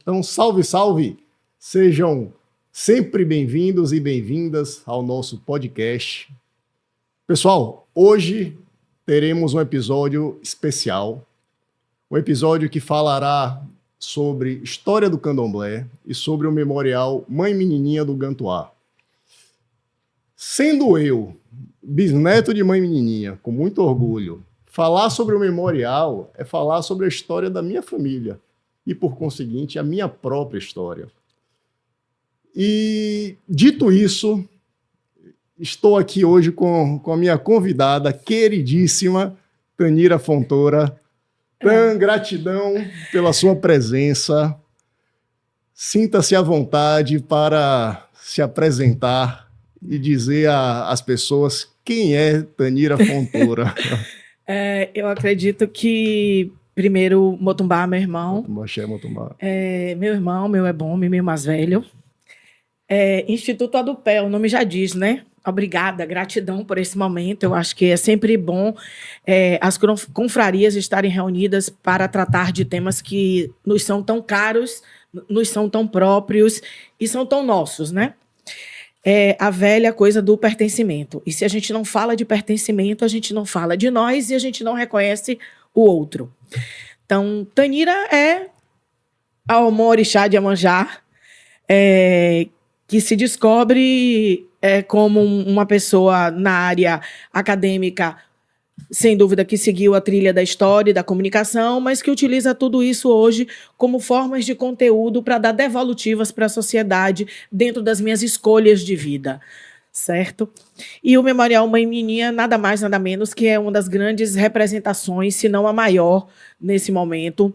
Então, salve, salve! Sejam sempre bem-vindos e bem-vindas ao nosso podcast. Pessoal, hoje teremos um episódio especial, um episódio que falará sobre história do candomblé e sobre o memorial Mãe Menininha do Gantuá. Sendo eu, bisneto de Mãe Menininha, com muito orgulho, falar sobre o memorial é falar sobre a história da minha família e, por conseguinte, a minha própria história. E, dito isso, estou aqui hoje com a minha convidada, queridíssima, Tanira Fontoura. Tan, gratidão pela sua presença. Sinta-se à vontade para se apresentar e dizer às pessoas quem é Tanira Fontoura. Eu acredito que, primeiro, Motumbá, meu irmão. Motumbá. Meu irmão, meu é bom, meu mais velho. Instituto Adupé, o nome já diz, né? Obrigada, gratidão por esse momento. Eu acho que é sempre bom as confrarias estarem reunidas para tratar de temas que nos são tão caros, nos são tão próprios e são tão nossos, né? A velha coisa do pertencimento. E se a gente não fala de pertencimento, a gente não fala de nós e a gente não reconhece o outro. Então, Tanira é a Omorixá de Iemanjá, que se descobre como uma pessoa na área acadêmica, sem dúvida que seguiu a trilha da história e da comunicação, mas que utiliza tudo isso hoje como formas de conteúdo para dar devolutivas para a sociedade dentro das minhas escolhas de vida, certo? E o Memorial Mãe Menininha, nada mais, nada menos que é uma das grandes representações, se não a maior, nesse momento,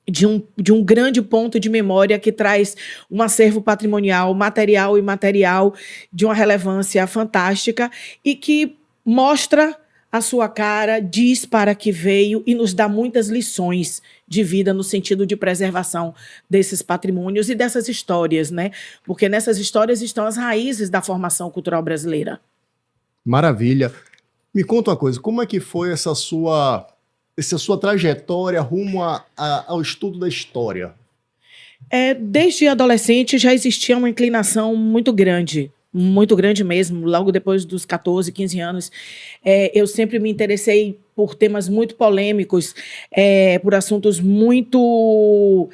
de um grande ponto de memória que traz um acervo patrimonial, material e imaterial, de uma relevância fantástica e que mostra a sua cara, diz para que veio e nos dá muitas lições de vida no sentido de preservação desses patrimônios e dessas histórias, né? Porque nessas histórias estão as raízes da formação cultural brasileira. Maravilha. Me conta uma coisa, como é que foi essa sua trajetória rumo ao estudo da história? Desde adolescente já existia uma inclinação muito grande mesmo, logo depois dos 14, 15 anos. Eu sempre me interessei por temas muito polêmicos, por assuntos muito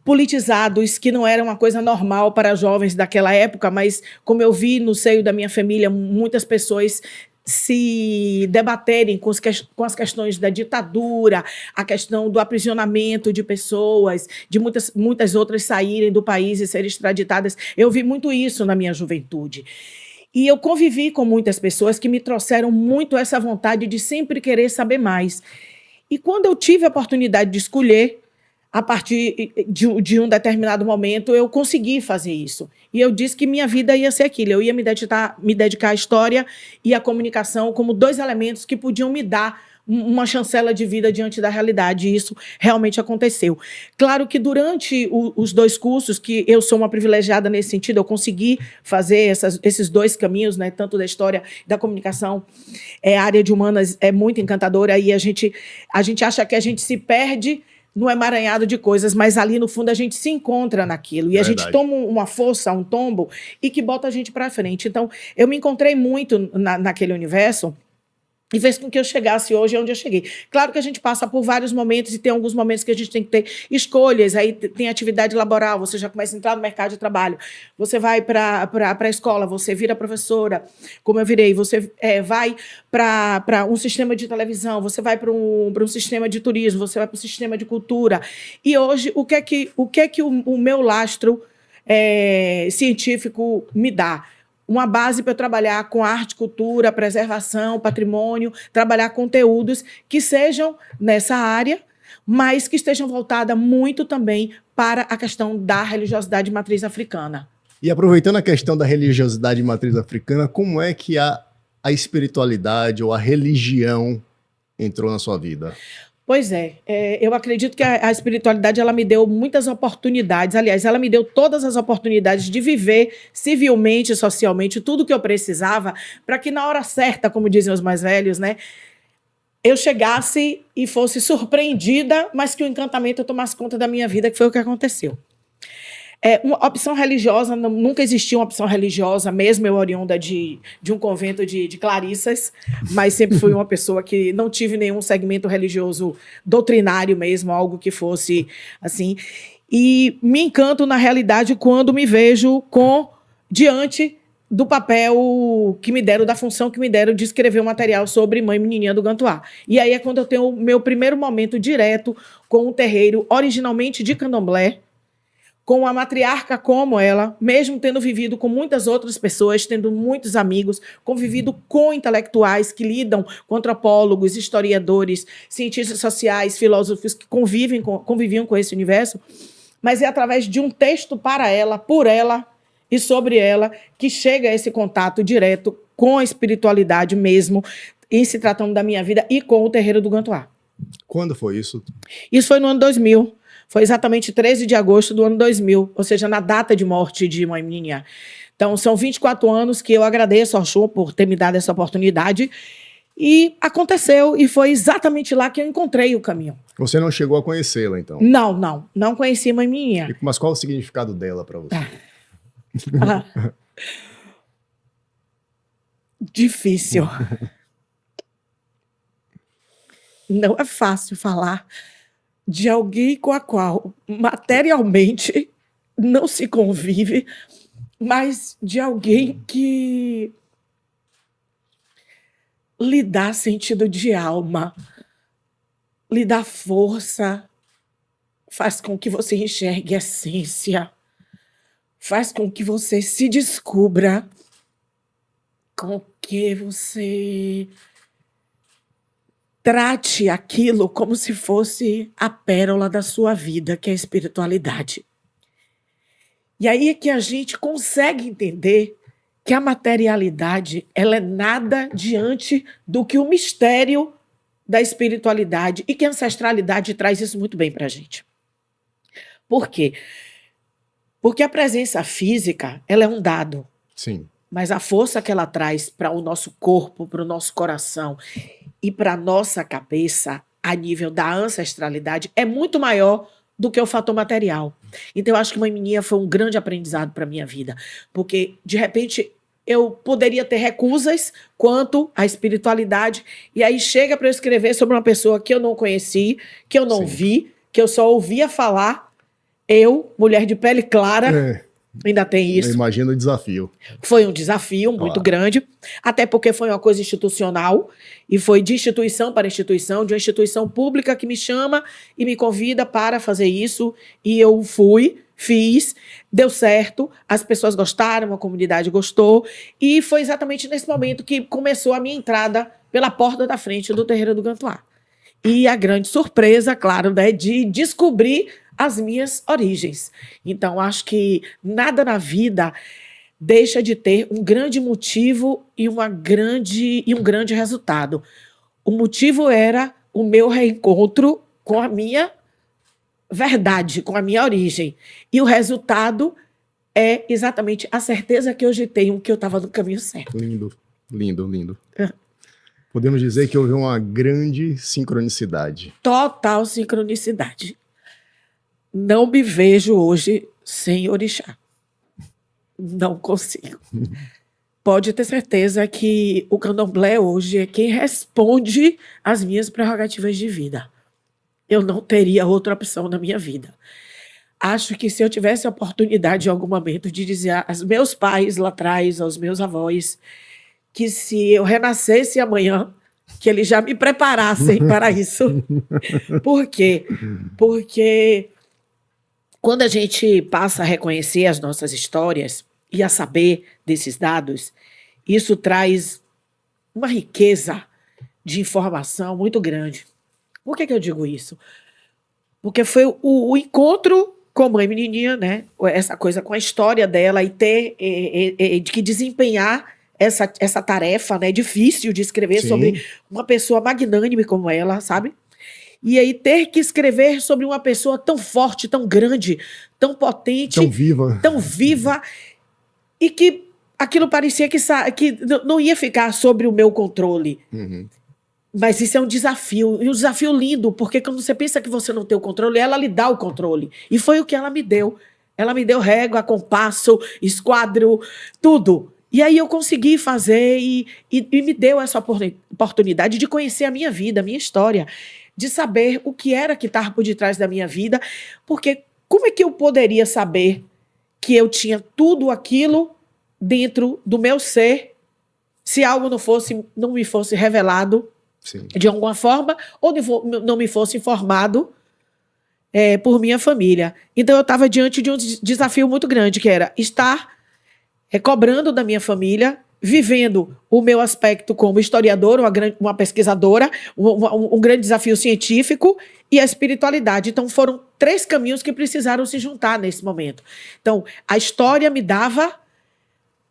politizados, que não era uma coisa normal para jovens daquela época, mas como eu vi no seio da minha família, muitas pessoas se debaterem com as questões da ditadura, a questão do aprisionamento de pessoas, de muitas outras saírem do país e serem extraditadas. Eu vi muito isso na minha juventude. E eu convivi com muitas pessoas que me trouxeram muito essa vontade de sempre querer saber mais. E quando eu tive a oportunidade de escolher, a partir de um determinado momento, eu consegui fazer isso. E eu disse que minha vida ia ser aquilo. Eu ia me dedicar à história e à comunicação como dois elementos que podiam me dar uma chancela de vida diante da realidade. E isso realmente aconteceu. Claro que durante os dois cursos, que eu sou uma privilegiada nesse sentido, eu consegui fazer esses dois caminhos, né, tanto da história e da comunicação. A área de humanas é muito encantadora e a gente acha que a gente se perde no emaranhado de coisas, mas ali no fundo a gente se encontra naquilo. E a gente toma uma força, um tombo, e que bota a gente para frente. Então, eu me encontrei muito naquele universo e fez com que eu chegasse hoje onde eu cheguei. Claro que a gente passa por vários momentos e tem alguns momentos que a gente tem que ter escolhas. Aí tem atividade laboral, você já começa a entrar no mercado de trabalho. Você vai para a escola, você vira professora, como eu virei. Você vai para um sistema de televisão, você vai para um sistema de turismo, você vai para um sistema de cultura. E hoje, o que é que o meu lastro científico me dá? Uma base para eu trabalhar com arte, cultura, preservação, patrimônio, trabalhar conteúdos que sejam nessa área, mas que estejam voltadas muito também para a questão da religiosidade de matriz africana. E aproveitando a questão da religiosidade de matriz africana, como é que a espiritualidade ou a religião entrou na sua vida? Pois eu acredito que a espiritualidade ela me deu muitas oportunidades. Aliás, ela me deu todas as oportunidades de viver civilmente, socialmente, tudo que eu precisava, para que na hora certa, como dizem os mais velhos, né, eu chegasse e fosse surpreendida, mas que o encantamento tomasse conta da minha vida, que foi o que aconteceu. Uma opção religiosa, nunca existiu uma opção religiosa, mesmo eu oriunda de um convento de clarissas, mas sempre fui uma pessoa que não tive nenhum segmento religioso doutrinário mesmo, algo que fosse assim. E me encanto, na realidade, quando me vejo diante do papel que me deram, da função que me deram de escrever um material sobre Mãe Menininha do Gantuá. E aí é quando eu tenho o meu primeiro momento direto com um terreiro originalmente de candomblé, com uma matriarca como ela, mesmo tendo vivido com muitas outras pessoas, tendo muitos amigos, convivido com intelectuais que lidam com antropólogos, historiadores, cientistas sociais, filósofos que conviviam com esse universo, mas é através de um texto para ela, por ela e sobre ela, que chega a esse contato direto com a espiritualidade mesmo, em se tratando da minha vida e com o terreiro do Gantuá. Quando foi isso? Isso foi no ano 2000. Foi exatamente 13 de agosto do ano 2000, ou seja, na data de morte de Mãe Menininha. Então, são 24 anos que eu agradeço ao Oxum por ter me dado essa oportunidade. E aconteceu, e foi exatamente lá que eu encontrei o caminho. Você não chegou a conhecê-la, então? Não conheci Mãe Menininha. Mas qual o significado dela para você? Difícil. Não é fácil falar de alguém com a qual materialmente não se convive, mas de alguém que lhe dá sentido de alma, lhe dá força, faz com que você enxergue a essência, faz com que você se descubra, com que você trate aquilo como se fosse a pérola da sua vida, que é a espiritualidade. E aí é que a gente consegue entender que a materialidade, ela é nada diante do que o mistério da espiritualidade, e que a ancestralidade traz isso muito bem para a gente. Por quê? Porque a presença física, ela é um dado. Sim. Mas a força que ela traz para o nosso corpo, para o nosso coração e para a nossa cabeça, a nível da ancestralidade, é muito maior do que o fator material. Então, eu acho que Mãe Menininha foi um grande aprendizado para a minha vida. Porque, de repente, eu poderia ter recusas quanto à espiritualidade, e aí chega para eu escrever sobre uma pessoa que eu não conheci, que eu não vi, que eu só ouvia falar. Eu, mulher de pele clara... Ainda tem isso. Eu imagino o desafio. Foi um desafio muito grande, até porque foi uma coisa institucional, e foi de instituição para instituição, de uma instituição pública que me chama e me convida para fazer isso, e eu fui, fiz, deu certo, as pessoas gostaram, a comunidade gostou, e foi exatamente nesse momento que começou a minha entrada pela porta da frente do terreiro do Gantuá. E a grande surpresa, claro, né, de descobrir as minhas origens. Então, acho que nada na vida deixa de ter um grande motivo e um grande resultado. O motivo era o meu reencontro com a minha verdade, com a minha origem. E o resultado é exatamente a certeza que hoje tenho que eu estava no caminho certo. Lindo, lindo, lindo. Podemos dizer que houve uma grande sincronicidade. Total sincronicidade. Não me vejo hoje sem orixá. Não consigo. Pode ter certeza que o candomblé hoje é quem responde às minhas prerrogativas de vida. Eu não teria outra opção na minha vida. Acho que se eu tivesse a oportunidade em algum momento de dizer aos meus pais lá atrás, aos meus avós, que se eu renascesse amanhã, que eles já me preparassem para isso. Por quê? Porque quando a gente passa a reconhecer as nossas histórias e a saber desses dados, isso traz uma riqueza de informação muito grande. Por que eu digo isso? Porque foi o encontro com a Mãe Menininha, né? Essa coisa com a história dela e ter de que desempenhar essa tarefa, né, difícil de escrever sobre uma pessoa magnânime como ela, sabe? E aí ter que escrever sobre uma pessoa tão forte, tão grande, tão potente, tão viva, e que aquilo parecia que não ia ficar sobre o meu controle. Mas isso é um desafio, e um desafio lindo, porque quando você pensa que você não tem o controle, ela lhe dá o controle. E foi o que ela me deu. Ela me deu régua, compasso, esquadro, tudo. E aí eu consegui fazer e me deu essa oportunidade de conhecer a minha vida, a minha história, de saber o que era que estava por detrás da minha vida, porque como é que eu poderia saber que eu tinha tudo aquilo dentro do meu ser se algo não me fosse revelado Sim. de alguma forma, ou não me fosse informado por minha família. Então, eu estava diante de um desafio muito grande, que era estar cobrando da minha família, vivendo o meu aspecto como historiadora, uma pesquisadora, um grande desafio científico e a espiritualidade. Então, foram 3 caminhos que precisaram se juntar nesse momento. Então, a história me dava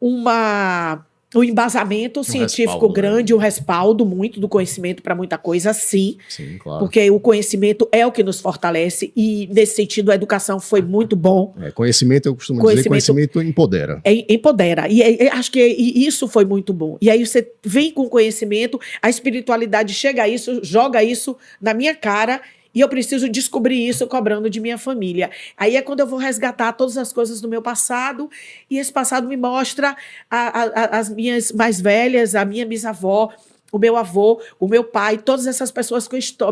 um embasamento científico respaldo, grande, um respaldo muito do conhecimento para muita coisa, sim. Sim, claro. Porque o conhecimento é o que nos fortalece e, nesse sentido, a educação foi muito bom. Conhecimento, eu costumo dizer, conhecimento empodera. Empodera. E acho que isso foi muito bom. E aí você vem com conhecimento, a espiritualidade chega a isso, joga isso na minha cara. E eu preciso descobrir isso cobrando de minha família. Aí é quando eu vou resgatar todas as coisas do meu passado, e esse passado me mostra as minhas mais velhas, a minha bisavó, o meu avô, o meu pai, todas essas pessoas com história,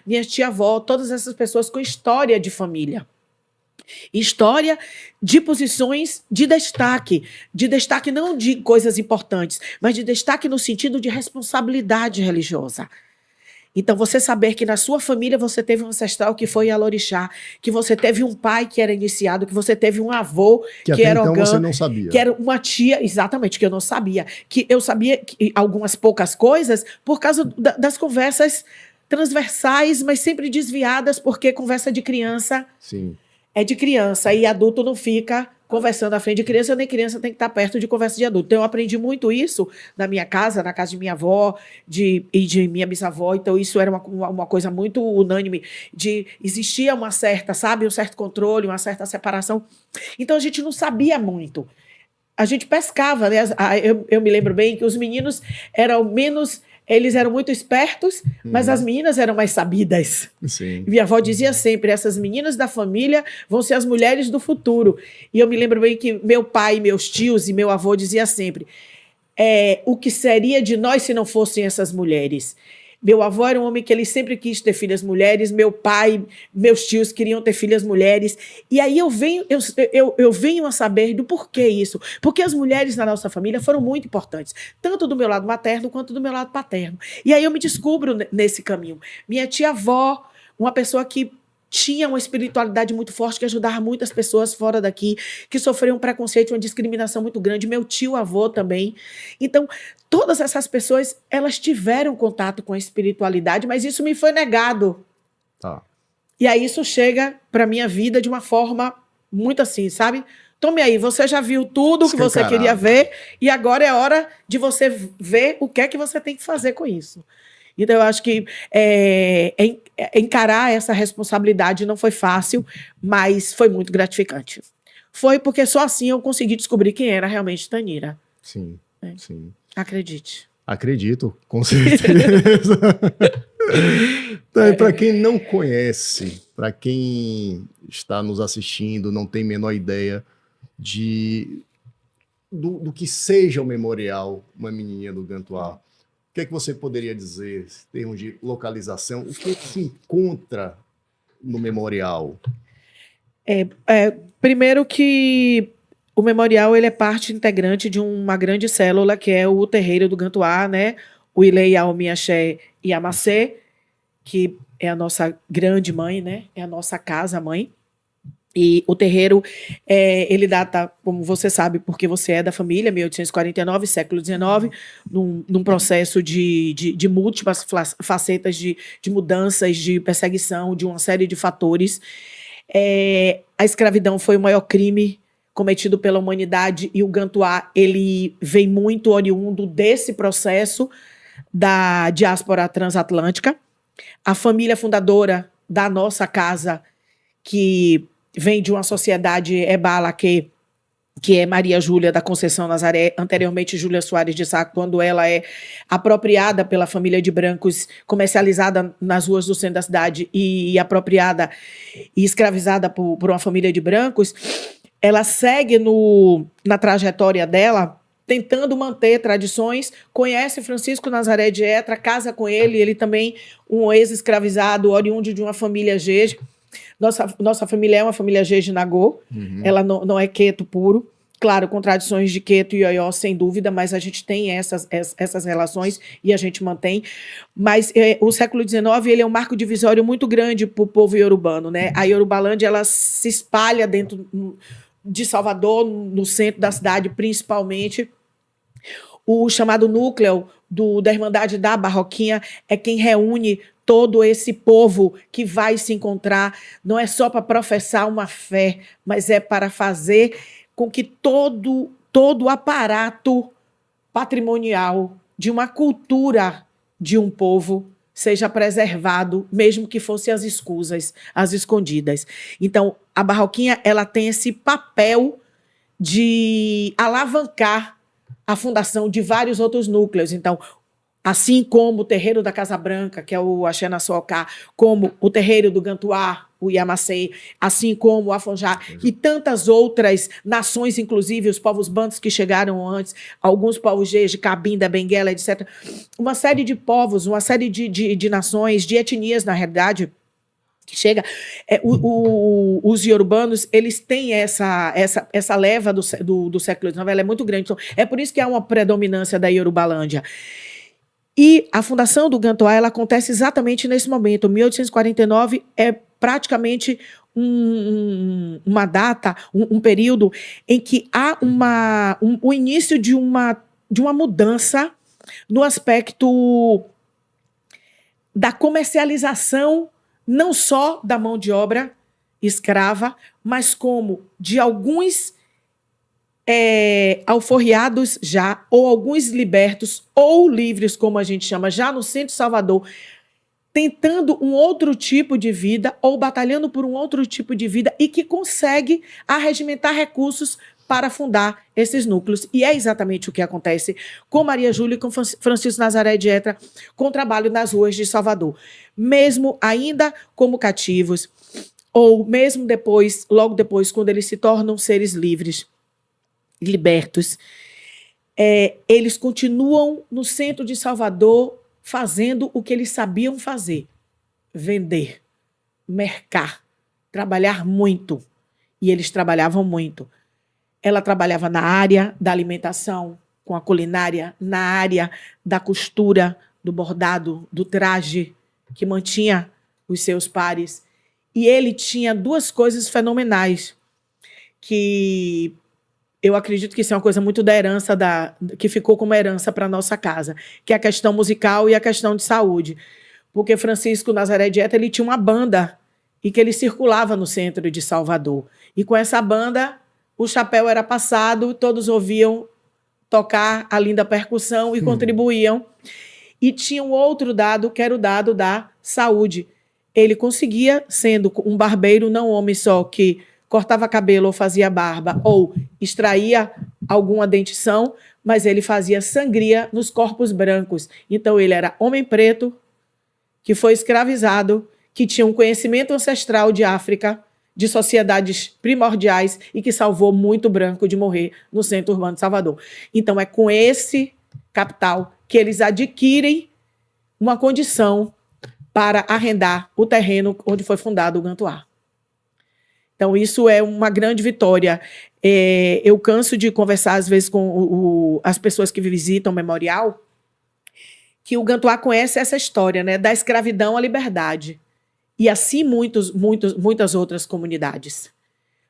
minha tia-avó, todas essas pessoas com história de família. História de posições de destaque não de coisas importantes, mas de destaque no sentido de responsabilidade religiosa. Então, você saber que na sua família você teve um ancestral que foi Alorixá, que você teve um pai que era iniciado, que você teve um avô que era Ogã, então você não sabia. Que era uma tia, exatamente, que eu não sabia. Que eu sabia algumas poucas coisas por causa das conversas transversais, mas sempre desviadas, porque conversa de criança é de criança, e adulto não fica conversando à frente de criança, nem criança tem que estar perto de conversa de adulto. Então, eu aprendi muito isso na minha casa, na casa de minha avó e de minha bisavó. Então, isso era uma coisa muito unânime, existia uma certa, um certo controle, uma certa separação. Então, a gente não sabia muito. A gente pescava, né? Eu me lembro bem que os meninos eles eram muito espertos, mas as meninas eram mais sabidas. Sim. Minha avó dizia sempre, essas meninas da família vão ser as mulheres do futuro. E eu me lembro bem que meu pai, meus tios e meu avô dizia sempre, o que seria de nós se não fossem essas mulheres? Meu avô era um homem que ele sempre quis ter filhas mulheres, meu pai, meus tios queriam ter filhas mulheres. E aí eu venho a saber do porquê isso. Porque as mulheres na nossa família foram muito importantes, tanto do meu lado materno quanto do meu lado paterno. E aí eu me descubro nesse caminho. Minha tia-avó, uma pessoa que tinha uma espiritualidade muito forte, que ajudava muitas pessoas fora daqui, que sofriam um preconceito, uma discriminação muito grande. Meu tio-avô também. Então, todas essas pessoas, elas tiveram contato com a espiritualidade, mas isso me foi negado. Tá. E aí isso chega para minha vida de uma forma muito assim, sabe? Tome aí, você já viu tudo que você queria ver, e agora é hora de você ver o que é que você tem que fazer com isso. Então, eu acho que encarar essa responsabilidade não foi fácil, mas foi muito gratificante. Foi porque só assim eu consegui descobrir quem era realmente Thanira. Sim, sim. Acredite. Acredito, com certeza. Então, para quem não conhece, para quem está nos assistindo, não tem a menor ideia do que seja o memorial Uma Menininha do Gantuá, o que é que você poderia dizer em termos de localização? O que se encontra no memorial? Primeiro que o memorial ele é parte integrante de uma grande célula, que é o Terreiro do Gantuá, né? O Ilê, Yaomi, Axé e Amacê, que é a nossa grande mãe, né? É a nossa casa-mãe. E o terreiro, ele data, como você sabe, porque você é da família, 1849, século XIX, num processo de múltiplas facetas de mudanças, de perseguição, de uma série de fatores. A escravidão foi o maior crime cometido pela humanidade, e o Gantuá, ele vem muito oriundo desse processo da diáspora transatlântica. A família fundadora da nossa casa, que vem de uma sociedade ebala que que é Maria Júlia da Conceição Nazaré, anteriormente Júlia Soares de Sá, quando ela é apropriada pela família de brancos, comercializada nas ruas do centro da cidade e apropriada e escravizada por uma família de brancos, ela segue na trajetória dela, tentando manter tradições, conhece Francisco Nazaré de Etra, casa com ele também um ex-escravizado, oriundo de uma família Jeje. Nossa família é uma família Jeje Nagô, ela não é queto puro, claro, com tradições de queto e ioió, sem dúvida, mas a gente tem essas relações e a gente mantém. Mas o século XIX ele é um marco divisório muito grande para o povo iorubano, né? A Yorubalândia ela se espalha dentro de Salvador, no centro da cidade, principalmente. O chamado núcleo da Irmandade da Barroquinha é quem reúne todo esse povo que vai se encontrar. Não é só para professar uma fé, mas é para fazer com que todo o aparato patrimonial de uma cultura de um povo seja preservado, mesmo que fosse às escusas, às escondidas. Então, a Barroquinha ela tem esse papel de alavancar a fundação de vários outros núcleos. Então, assim como o terreiro da Casa Branca, que é o Axé na Soocá, como o terreiro do Gantuá, o Iamacei, assim como o Afonjá, e tantas outras nações, inclusive os povos bantos que chegaram antes, alguns povos Jeje, Cabinda, Benguela, etc. Uma série de povos, uma série de nações, de etnias, na realidade, que chega. Os iorubanos, eles têm essa leva do século XIX, ela é muito grande. Então, é por isso que há uma predominância da Yorubalândia. E a fundação do Gantuá ela acontece exatamente nesse momento. 1849 é praticamente uma data, um período em que há o início de uma mudança no aspecto da comercialização não só da mão de obra escrava, mas como de alguns alforriados já, ou alguns libertos, ou livres, como a gente chama, já no centro de Salvador, tentando um outro tipo de vida, ou batalhando por um outro tipo de vida, e que consegue arregimentar recursos para fundar esses núcleos. E é exatamente o que acontece com Maria Júlia e com Francisco Nazaré de Etra, com o trabalho nas ruas de Salvador. Mesmo ainda como cativos, ou mesmo depois, logo depois, quando eles se tornam seres livres, libertos, eles continuam no centro de Salvador fazendo o que eles sabiam fazer: vender, mercar, trabalhar muito. E eles trabalhavam muito. Ela trabalhava na área da alimentação, com a culinária, na área da costura, do bordado, do traje, que mantinha os seus pares. E ele tinha duas coisas fenomenais, que eu acredito que isso é uma coisa muito da herança, que ficou como herança para a nossa casa, que é a questão musical e a questão de saúde. Porque Francisco Nazaré de Etra, ele tinha uma banda e que ele circulava no centro de Salvador. E com essa banda, o chapéu era passado, todos ouviam tocar a linda percussão e contribuíam. E tinha um outro dado, que era o dado da saúde. Ele conseguia, sendo um barbeiro, não homem só, que cortava cabelo ou fazia barba, ou extraía alguma dentição, mas ele fazia sangria nos corpos brancos. Então, ele era homem preto, que foi escravizado, que tinha um conhecimento ancestral de África, de sociedades primordiais, e que salvou muito branco de morrer no centro urbano de Salvador. Então, é com esse capital que eles adquirem uma condição para arrendar o terreno onde foi fundado o Gantuá. Então, isso é uma grande vitória. Eu canso de conversar, às vezes, com as pessoas que visitam o memorial, que o Gantuá conhece essa história, né, da escravidão à liberdade. E assim muitas outras comunidades.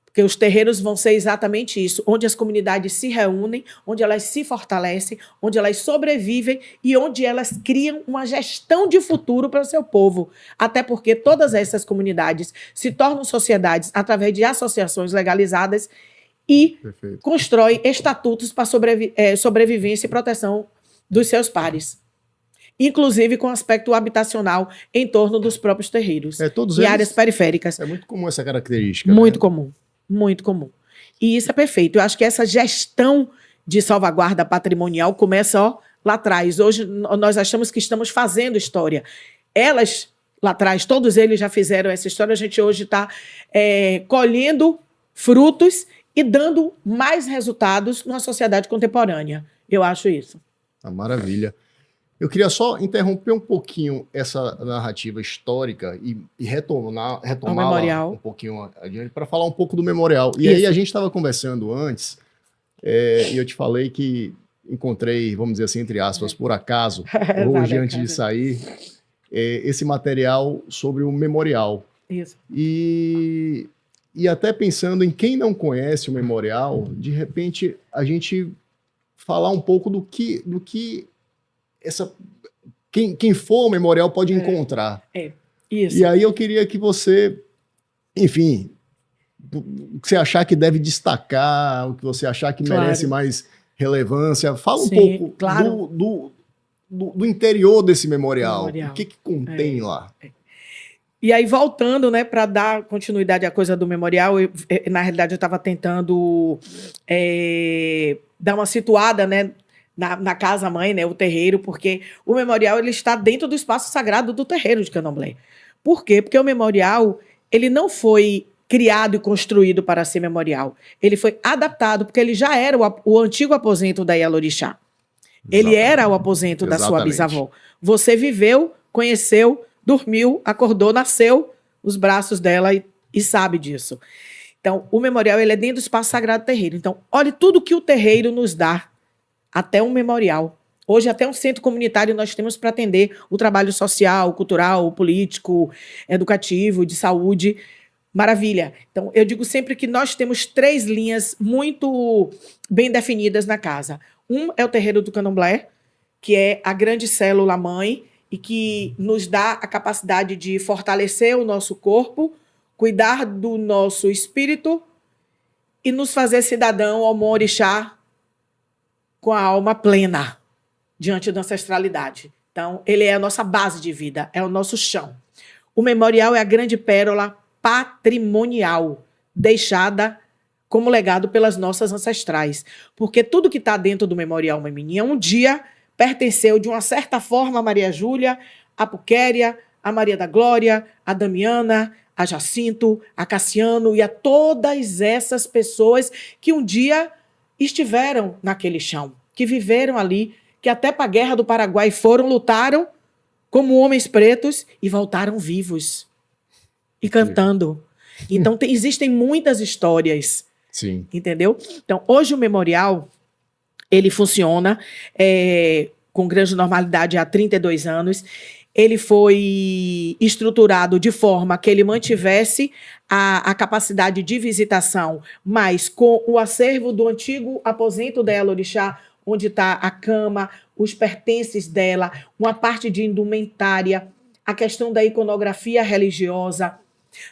Porque os terreiros vão ser exatamente isso, onde as comunidades se reúnem, onde elas se fortalecem, onde elas sobrevivem e onde elas criam uma gestão de futuro para o seu povo. Até porque todas essas comunidades se tornam sociedades através de associações legalizadas e constroem estatutos para sobrevivência e proteção dos seus pares. Inclusive com aspecto habitacional em torno dos próprios terreiros todos e eles, áreas periféricas. É muito comum essa característica. Muito comum, muito comum. E isso é perfeito. Eu acho que essa gestão de salvaguarda patrimonial começa lá atrás. Hoje nós achamos que estamos fazendo história. Elas, lá atrás, todos eles já fizeram essa história. A gente hoje está colhendo frutos e dando mais resultados numa sociedade contemporânea. Eu acho isso. Maravilha. Eu queria só interromper um pouquinho essa narrativa histórica e retomá-la um pouquinho adiante para falar um pouco do memorial. E aí a gente estava conversando antes e eu te falei que encontrei, vamos dizer assim, entre aspas, por acaso, hoje antes de sair, esse material sobre o memorial. Isso. E até pensando em quem não conhece o memorial, de repente a gente falar um pouco do que quem for ao memorial pode encontrar. Isso. E aí eu queria que você, enfim, o que você achar que deve destacar, o que você achar que merece mais relevância, fala um pouco do interior desse memorial. O que contém lá? E aí, voltando, né, para dar continuidade à coisa do memorial, na realidade eu estava tentando dar uma situada, né, na casa-mãe, né, o terreiro, porque o memorial ele está dentro do espaço sagrado do terreiro de Candomblé. Por quê? Porque o memorial ele não foi criado e construído para ser memorial. Ele foi adaptado, porque ele já era o antigo aposento da Yalorixá. Ele era o aposento da sua bisavó. Você viveu, conheceu, dormiu, acordou, nasceu nos braços dela e sabe disso. Então, o memorial ele é dentro do espaço sagrado do terreiro. Então, olhe tudo que o terreiro nos dá, até um memorial. Hoje, até um centro comunitário nós temos para atender o trabalho social, cultural, político, educativo, de saúde. Maravilha. Então, eu digo sempre que nós temos 3 linhas muito bem definidas na casa. Um é o terreiro do Candomblé, que é a grande célula-mãe e que nos dá a capacidade de fortalecer o nosso corpo, cuidar do nosso espírito e nos fazer cidadão ao Orixá com a alma plena diante da ancestralidade. Então, ele é a nossa base de vida, é o nosso chão. O memorial é a grande pérola patrimonial deixada como legado pelas nossas ancestrais. Porque tudo que está dentro do memorial Mamininha um dia pertenceu, de uma certa forma, a Maria Júlia, a Puquéria, a Maria da Glória, a Damiana, a Jacinto, a Cassiano e a todas essas pessoas que um dia estiveram naquele chão, que viveram ali, que até para a Guerra do Paraguai foram, lutaram como homens pretos e voltaram vivos e cantando. Então, existem muitas histórias. Sim. Entendeu? Então, hoje o memorial, ele funciona com grande normalidade há 32 anos. Ele foi estruturado de forma que ele mantivesse a capacidade de visitação, mas com o acervo do antigo aposento da Yalorixá, onde está a cama, os pertences dela, uma parte de indumentária, a questão da iconografia religiosa.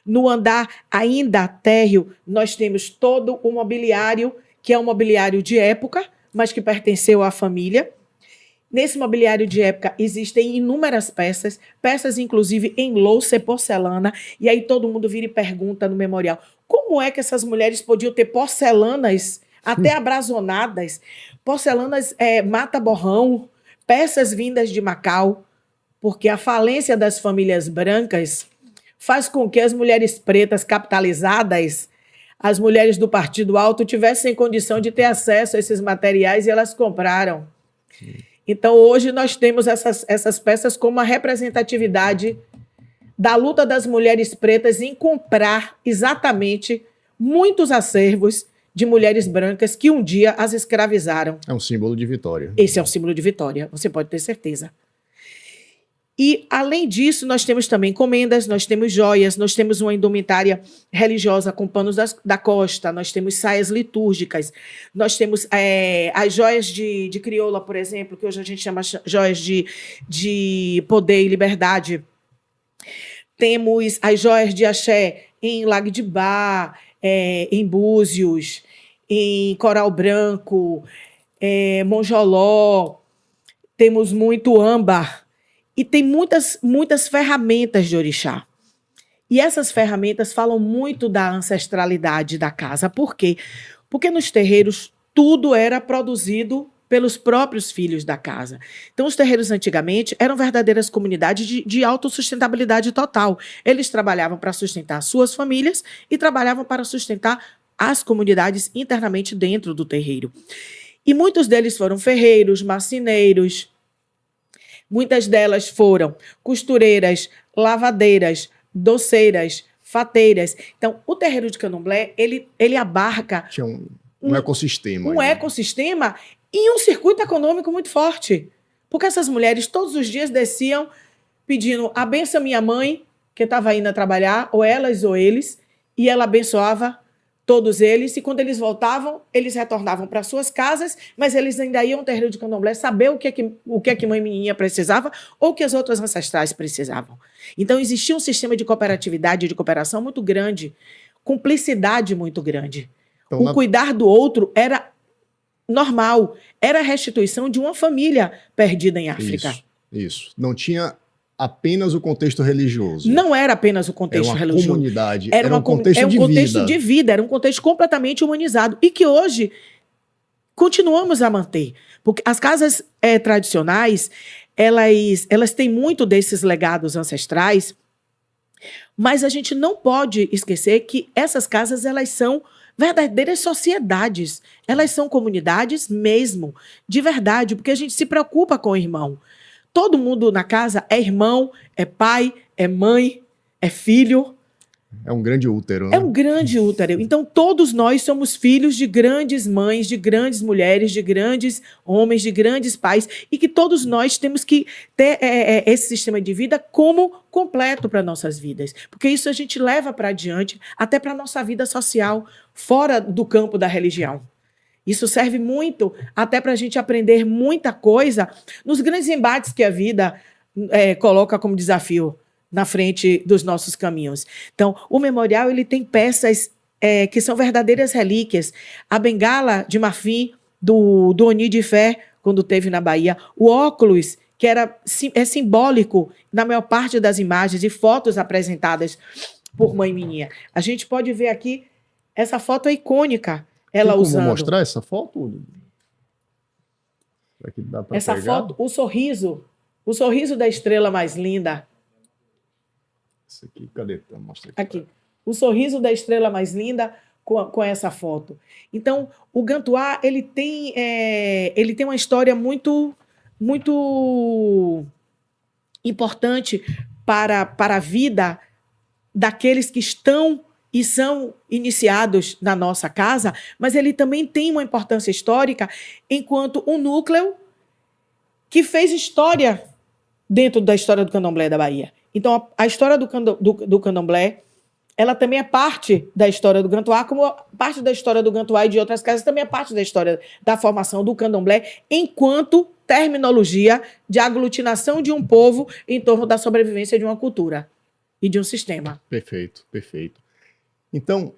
No andar ainda térreo, nós temos todo o mobiliário, que é um mobiliário de época, mas que pertenceu à família. Nesse mobiliário de época existem inúmeras peças, peças inclusive em louça e porcelana, e aí todo mundo vira e pergunta no memorial, como é que essas mulheres podiam ter porcelanas até abrasonadas, porcelanas mata-borrão, peças vindas de Macau, porque a falência das famílias brancas faz com que as mulheres pretas capitalizadas, as mulheres do Partido Alto, tivessem condição de ter acesso a esses materiais e elas compraram. Então, hoje nós temos essas peças como uma representatividade da luta das mulheres pretas em comprar exatamente muitos acervos de mulheres brancas que um dia as escravizaram. É um símbolo de vitória. Esse é um símbolo de vitória, você pode ter certeza. E, além disso, nós temos também encomendas, nós temos joias, nós temos uma indumentária religiosa com panos da costa, nós temos saias litúrgicas, nós temos as joias de crioula, por exemplo, que hoje a gente chama joias de poder e liberdade. Temos as joias de axé em Lago de Bar, em Búzios, em Coral Branco, Monjoló, temos muito âmbar. E tem muitas ferramentas de orixá. E essas ferramentas falam muito da ancestralidade da casa. Por quê? Porque nos terreiros tudo era produzido pelos próprios filhos da casa. Então, os terreiros antigamente eram verdadeiras comunidades de autossustentabilidade total. Eles trabalhavam para sustentar suas famílias e trabalhavam para sustentar as comunidades internamente dentro do terreiro. E muitos deles foram ferreiros, marceneiros, muitas delas foram costureiras, lavadeiras, doceiras, fateiras. Então, o terreiro de Candomblé, ele abarca Tinha um ecossistema. um aí, né? ecossistema e um circuito econômico muito forte. Porque essas mulheres todos os dias desciam pedindo a benção minha mãe, que estava indo a trabalhar, ou elas ou eles, e ela abençoava todos eles, e quando eles voltavam, eles retornavam para suas casas, mas eles ainda iam ao terreiro de Candomblé saber o que é que mãe Menininha precisava ou o que as outras ancestrais precisavam. Então existia um sistema de cooperatividade e de cooperação muito grande, cumplicidade muito grande. Então, O cuidar do outro era normal, era a restituição de uma família perdida em África. Isso. Não tinha apenas o contexto religioso. Não era apenas o Era contexto uma religioso. comunidade, Era era um contexto de vida. de vida, era um contexto completamente humanizado e que hoje continuamos a manter. Porque as casas tradicionais, elas têm muito desses legados ancestrais, mas a gente não pode esquecer que essas casas, elas são verdadeiras sociedades. Elas são comunidades mesmo, de verdade, porque a gente se preocupa com o irmão. Todo mundo na casa é irmão, é pai, é mãe, é filho. É um grande útero, né? É um grande útero. Então, todos nós somos filhos de grandes mães, de grandes mulheres, de grandes homens, de grandes pais, e que todos nós temos que ter esse sistema de vida como completo para nossas vidas. Porque isso a gente leva para adiante, até para a nossa vida social, fora do campo da religião. Isso serve muito até para a gente aprender muita coisa nos grandes embates que a vida coloca como desafio na frente dos nossos caminhos. Então, o memorial ele tem peças que são verdadeiras relíquias. A bengala de marfim do Oni de Fé, quando teve na Bahia. O óculos, que é simbólico na maior parte das imagens e fotos apresentadas por Mãe Menininha. A gente pode ver aqui, essa foto é icônica. Ela Tem como usando mostrar essa foto? Será que dá para essa pegar? foto, o sorriso da estrela mais linda. Esse aqui, cadê? Mostra aqui. Aqui. O sorriso da estrela mais linda com essa foto. Então, o Gantuá, ele tem uma história muito, muito importante para a vida daqueles que estão e são iniciados na nossa casa, mas ele também tem uma importância histórica enquanto um núcleo que fez história dentro da história do Candomblé da Bahia. Então, a história do Candomblé, ela também é parte da história do Gantuá, como parte da história do Gantuá e de outras casas também é parte da história da formação do Candomblé, enquanto terminologia de aglutinação de um povo em torno da sobrevivência de uma cultura e de um sistema. Perfeito, perfeito. Então,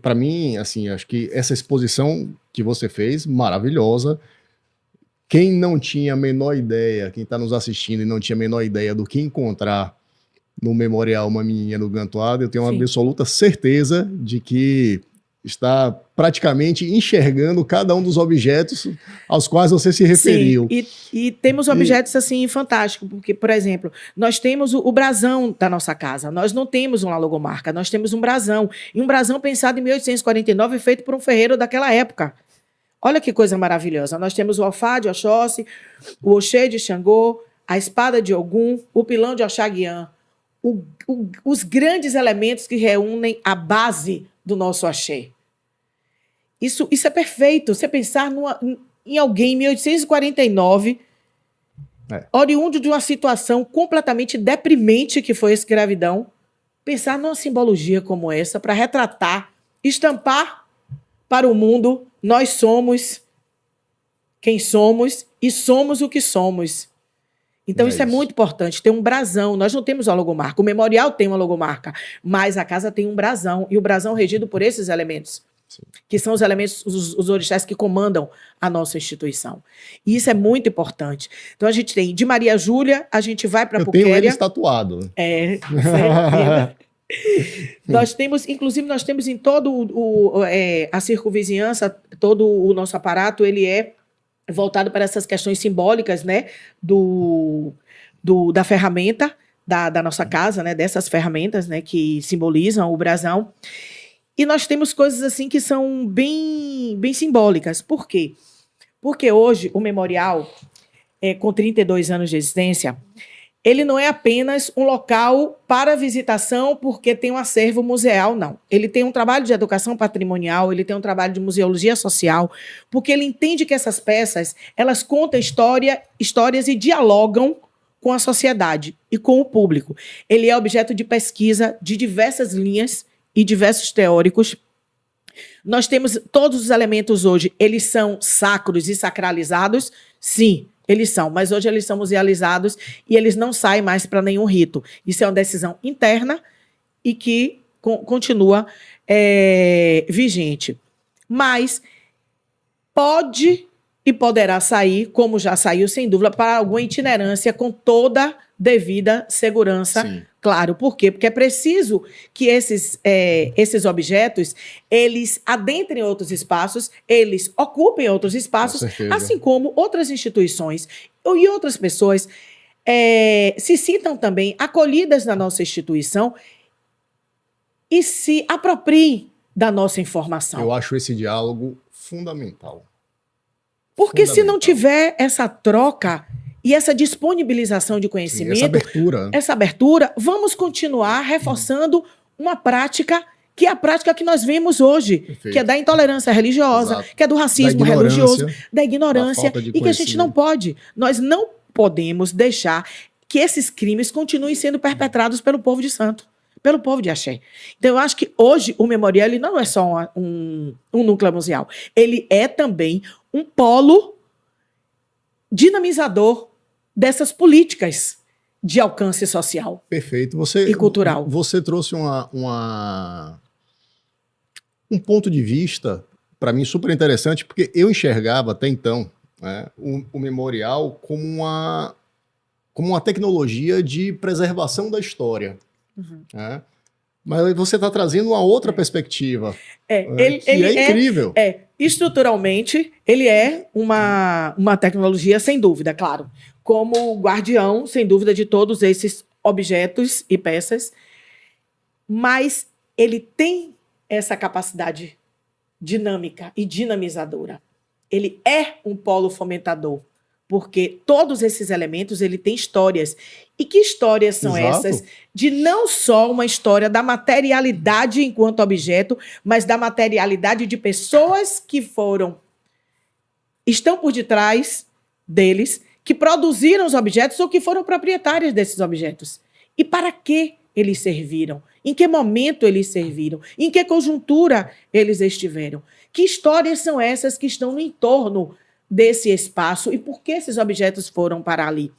para mim, assim, acho que essa exposição que você fez, maravilhosa. Quem não tinha a menor ideia, quem está nos assistindo e não tinha a menor ideia do que encontrar no Memorial Uma Menininha no Gantuá, eu tenho uma absoluta certeza de que está praticamente enxergando cada um dos objetos aos quais você se referiu. Sim, e temos objetos assim fantásticos, porque, por exemplo, nós temos o brasão da nossa casa, nós não temos uma logomarca, nós temos um brasão, e um brasão pensado em 1849, feito por um ferreiro daquela época. Olha que coisa maravilhosa. Nós temos o alfá de Oxóssi, o Oxê de Xangô, a espada de Ogum, o pilão de Oxaguian, os grandes elementos que reúnem a base do nosso axé. Isso é perfeito. Você pensar em alguém em 1849, oriundo de uma situação completamente deprimente que foi a escravidão, pensar numa simbologia como essa para retratar, estampar para o mundo, nós somos quem somos e somos o que somos. Então, isso é muito importante. Tem um brasão. Nós não temos uma logomarca. O memorial tem uma logomarca, mas a casa tem um brasão. E o brasão regido por esses elementos. Sim. que são os elementos, os orixás que comandam a nossa instituição. E isso é muito importante. Então a gente tem de Maria Júlia, a gente vai para Eu tenho Puquéria. ele tatuado. Nós temos, inclusive, nós temos em todo a circunvizinhança, todo o nosso aparato, ele é voltado para essas questões simbólicas, né, da ferramenta da nossa casa, né, dessas ferramentas, né, que simbolizam o brasão. E nós temos coisas assim que são bem, bem simbólicas. Por quê? Porque hoje o memorial, com 32 anos de existência, ele não é apenas um local para visitação porque tem um acervo museal, não. Ele tem um trabalho de educação patrimonial, ele tem um trabalho de museologia social, porque ele entende que essas peças, elas contam histórias e dialogam com a sociedade e com o público. Ele é objeto de pesquisa de diversas linhas e diversos teóricos. Nós temos todos os elementos hoje, eles são sacros e sacralizados? Sim, eles são, mas hoje eles são musealizados e eles não saem mais para nenhum rito. Isso é uma decisão interna e que continua vigente. Mas pode e poderá sair, como já saiu, sem dúvida, para alguma itinerância com toda devida segurança. Sim. Claro, por quê? Porque é preciso que esses objetos, eles adentrem outros espaços, eles ocupem outros espaços, assim como outras instituições e outras pessoas se sintam também acolhidas na nossa instituição e se apropriem da nossa informação. Eu acho esse diálogo fundamental. Porque se não tiver essa troca e essa disponibilização de conhecimento, sim, essa abertura, vamos continuar reforçando uma prática que é a prática que nós vemos hoje, Perfeito. Que é da intolerância religiosa, Exato. que é do racismo religioso, da ignorância, da falta de e que a gente não pode. Nós não podemos deixar que esses crimes continuem sendo perpetrados pelo povo de santo, pelo povo de axé. Então, eu acho que hoje o memorial ele não é só um núcleo museal, ele é também um polo dinamizador dessas políticas de alcance social. Perfeito. E cultural. Você trouxe um ponto de vista, para mim, super interessante, porque eu enxergava até então, né, o memorial como uma tecnologia de preservação da história. Uhum. Né? Mas você está trazendo uma outra perspectiva. Ele é incrível. Estruturalmente, ele é uma tecnologia, sem dúvida, claro. Como guardião, sem dúvida, de todos esses objetos e peças. Mas ele tem essa capacidade dinâmica e dinamizadora. Ele é um polo fomentador. Porque todos esses elementos, ele tem histórias. E que histórias são Exato. essas? De não só uma história da materialidade enquanto objeto, mas da materialidade de pessoas que estão por detrás deles, que produziram os objetos ou que foram proprietárias desses objetos. E para que eles serviram? Em que momento eles serviram? Em que conjuntura eles estiveram? Que histórias são essas que estão no entorno desse espaço e por que esses objetos foram para ali?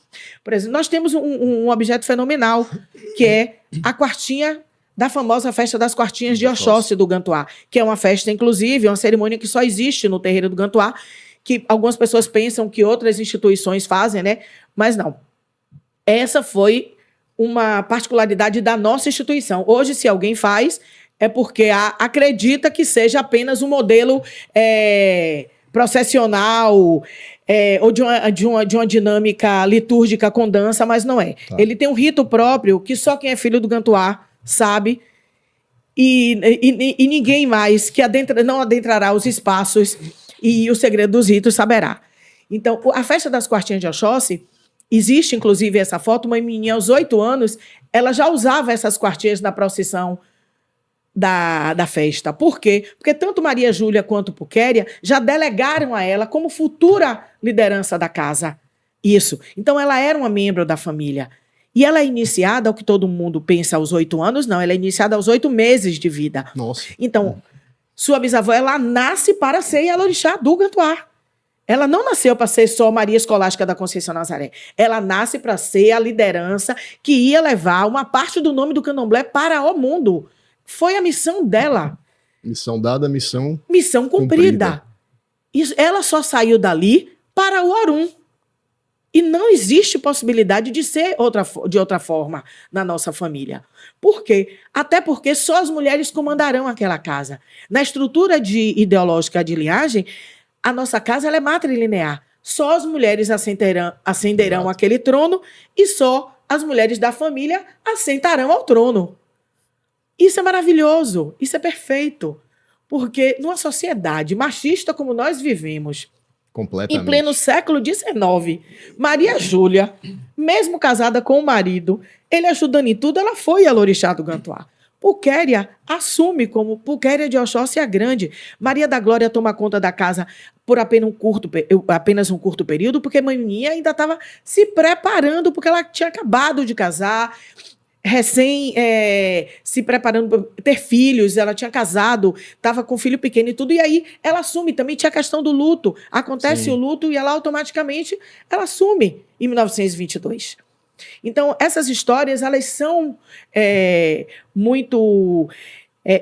Por exemplo, nós temos um objeto fenomenal, que é a quartinha da famosa festa das quartinhas de Oxóssi do Gantuá, que é uma festa, inclusive, uma cerimônia que só existe no terreiro do Gantuá, que algumas pessoas pensam que outras instituições fazem, né? Mas não. Essa foi uma particularidade da nossa instituição. Hoje, se alguém faz, é porque acredita que seja apenas um modelo processional ou de uma dinâmica litúrgica com dança, mas não é. Tá. Ele tem um rito próprio que só quem é filho do Gantuá sabe e ninguém mais que não adentrará os espaços e o segredo dos ritos saberá. Então, a festa das quartinhas de Oxóssi, existe inclusive essa foto, uma menininha aos 8 anos, ela já usava essas quartinhas na procissão da festa. Por quê? Porque tanto Maria Júlia quanto Puquéria já delegaram a ela como futura liderança da casa. Isso. Então, ela era uma membro da família. E ela é iniciada, ao que todo mundo pensa, aos 8 anos, não. Ela é iniciada aos 8 meses de vida. Nossa. Então, sua bisavó, ela nasce para ser Yalorixá do Gantuá. Ela não nasceu para ser só Maria Escolástica da Conceição Nazaré. Ela nasce para ser a liderança que ia levar uma parte do nome do candomblé para o mundo. Foi a missão dela. Missão dada, missão Missão cumprida. Ela só saiu dali para o Orum. E não existe possibilidade de ser de outra forma na nossa família. Por quê? Até porque só as mulheres comandarão aquela casa. Na estrutura ideológica de linhagem, a nossa casa ela é matrilinear. Só as mulheres ascenderão aquele trono e só as mulheres da família assentarão ao trono. Isso é maravilhoso, isso é perfeito. Porque numa sociedade machista como nós vivemos, em pleno século XIX, Maria Júlia, mesmo casada com o marido, ele ajudando em tudo, ela foi a Lorixá do Gantuá. Pulquéria assume como Pulquéria de Oxóssi a Grande. Maria da Glória toma conta da casa por apenas um curto período, porque Maninha ainda estava se preparando, porque ela tinha acabado de casar, se preparando para ter filhos, ela tinha casado, estava com filho pequeno e tudo, e aí ela assume, também tinha a questão do luto, acontece o luto e ela automaticamente, ela assume em 1922. Então, essas histórias, elas são muito...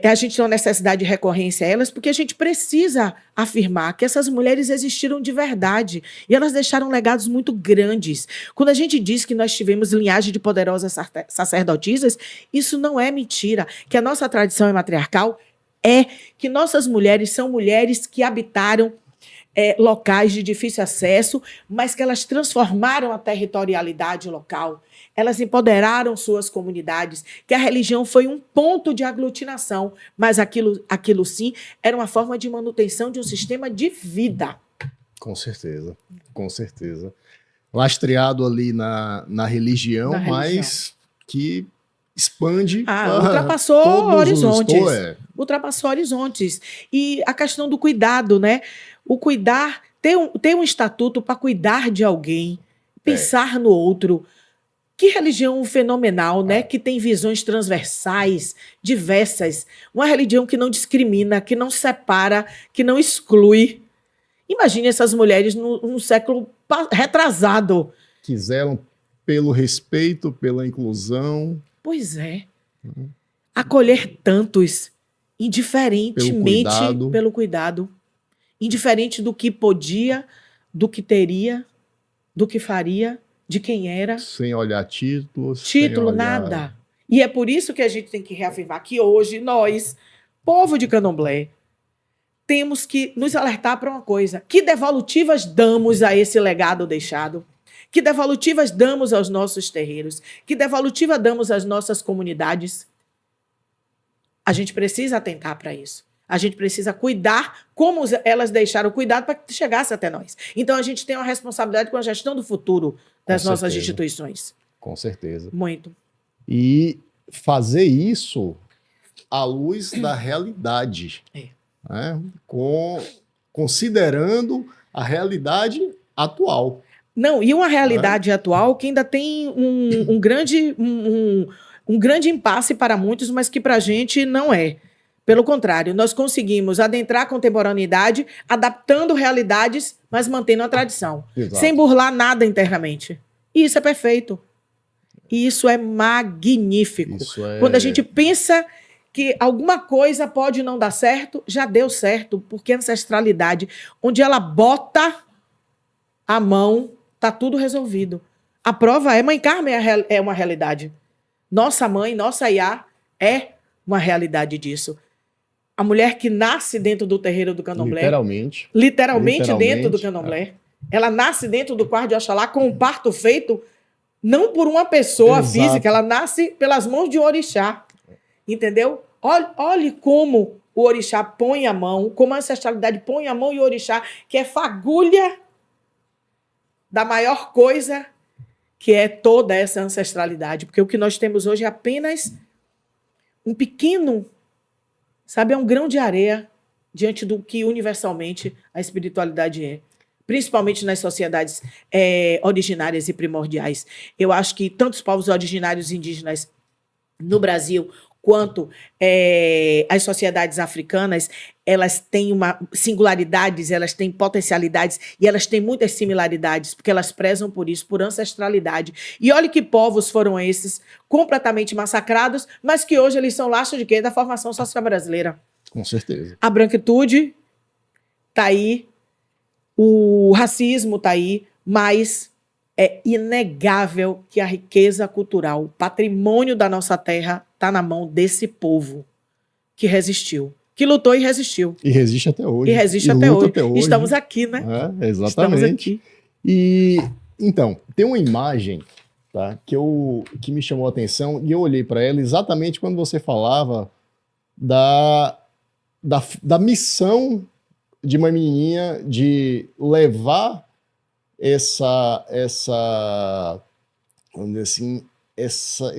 a gente tem uma necessidade de recorrência a elas, porque a gente precisa afirmar que essas mulheres existiram de verdade e elas deixaram legados muito grandes. Quando a gente diz que nós tivemos linhagem de poderosas sacerdotisas, isso não é mentira. Que a nossa tradição é matriarcal, que nossas mulheres são mulheres que habitaram locais de difícil acesso, mas que elas transformaram a territorialidade local. Elas empoderaram suas comunidades, que a religião foi um ponto de aglutinação, mas aquilo sim era uma forma de manutenção de um sistema de vida. Com certeza, com certeza. Lastreado ali na religião, mas que expande. Ultrapassou horizontes. Ultrapassou horizontes. E a questão do cuidado, né? O cuidar, ter um estatuto para cuidar de alguém, pensar no outro. Que religião fenomenal, né? Que tem visões transversais, diversas. Uma religião que não discrimina, que não separa, que não exclui. Imagine essas mulheres num século retrasado. Quiseram pelo respeito, pela inclusão. Pois é. Acolher tantos, indiferentemente pelo cuidado. Indiferente do que podia, do que teria, do que faria, de quem era. Sem olhar títulos. Título, nada. E é por isso que a gente tem que reafirmar que hoje nós, povo de Candomblé, temos que nos alertar para uma coisa. Que devolutivas damos a esse legado deixado? Que devolutivas damos aos nossos terreiros? Que devolutiva damos às nossas comunidades? A gente precisa atentar para isso. A gente precisa cuidar como elas deixaram cuidado para que chegasse até nós. Então, a gente tem uma responsabilidade com a gestão do futuro das nossas instituições. Com certeza. Muito. E fazer isso à luz da realidade. Né? Considerando a realidade atual. Não, e uma realidade atual que ainda tem um grande impasse para muitos, mas que para a gente não é. Pelo contrário, nós conseguimos adentrar a contemporaneidade, adaptando realidades, mas mantendo a tradição. Exato. Sem burlar nada internamente. E isso é perfeito. E isso é magnífico. Quando a gente pensa que alguma coisa pode não dar certo, já deu certo, porque a ancestralidade, onde ela bota a mão, está tudo resolvido. A prova é Mãe Carmen é uma realidade. Nossa mãe, nossa Iá, é uma realidade disso. A mulher que nasce dentro do terreiro do Candomblé. Literalmente dentro do Candomblé. Ela nasce dentro do quarto de Oxalá com um parto feito não por uma pessoa física, ela nasce pelas mãos de um orixá. Entendeu? Olhe como o orixá põe a mão, como a ancestralidade põe a mão e o orixá, que é fagulha da maior coisa que é toda essa ancestralidade. Porque o que nós temos hoje é apenas um pequeno... Sabe, é um grão de areia diante do que universalmente a espiritualidade é. Principalmente nas sociedades originárias e primordiais. Eu acho que tanto os povos originários e indígenas no Brasil, quanto as sociedades africanas, elas têm singularidades, elas têm potencialidades e elas têm muitas similaridades, porque elas prezam por isso, por ancestralidade. E olha que povos foram esses, completamente massacrados, mas que hoje eles são lastro de quê? Da formação social brasileira. Com certeza. A branquitude está aí, o racismo está aí, mas é inegável que a riqueza cultural, o patrimônio da nossa terra está na mão desse povo que resistiu, que lutou e resistiu. E resiste até hoje. E resiste luta hoje. até hoje. Estamos aqui, né? Exatamente. Estamos aqui. E, então, tem uma imagem, tá, que me chamou a atenção e eu olhei para ela exatamente quando você falava da missão de uma menininha de levar essa vamos dizer assim, essa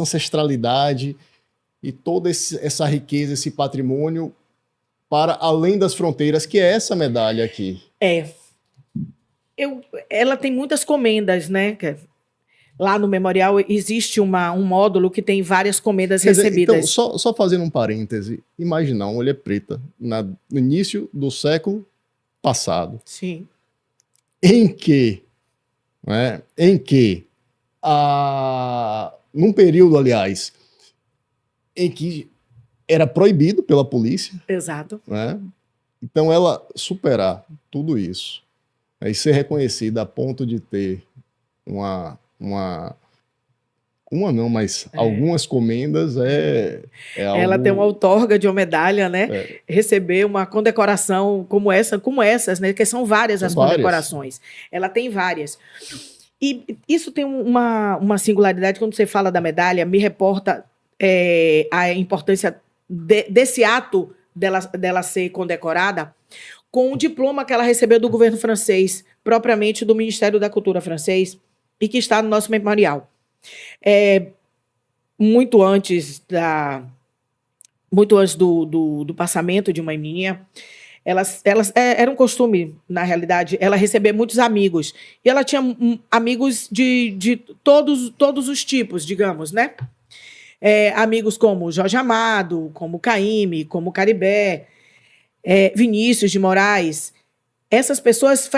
ancestralidade e toda essa riqueza, esse patrimônio para além das fronteiras, que é essa medalha aqui. Ela tem muitas comendas, né? Lá no memorial existe um módulo que tem várias comendas recebidas. Então, só fazendo um parêntese, imaginar uma mulher preta no início do século passado. Sim. Em que num período, aliás, em que era proibido pela polícia. Exato. Né? Então, ela superar tudo isso e ser reconhecida a ponto de ter algumas comendas algo... Ela tem uma outorga de uma medalha, né? Receber uma condecoração como essas, né? Que são várias as condecorações. Ela tem várias. E isso tem uma singularidade, quando você fala da medalha, me reporta a importância desse ato dela ser condecorada com o diploma que ela recebeu do governo francês, propriamente do Ministério da Cultura francês, e que está no nosso memorial. Muito antes do passamento de uma menininha, era um costume, na realidade, ela receber muitos amigos. E ela tinha amigos de todos os tipos, digamos, né? Amigos como Jorge Amado, como Caymmi, como Caribé, Vinícius de Moraes. Essas pessoas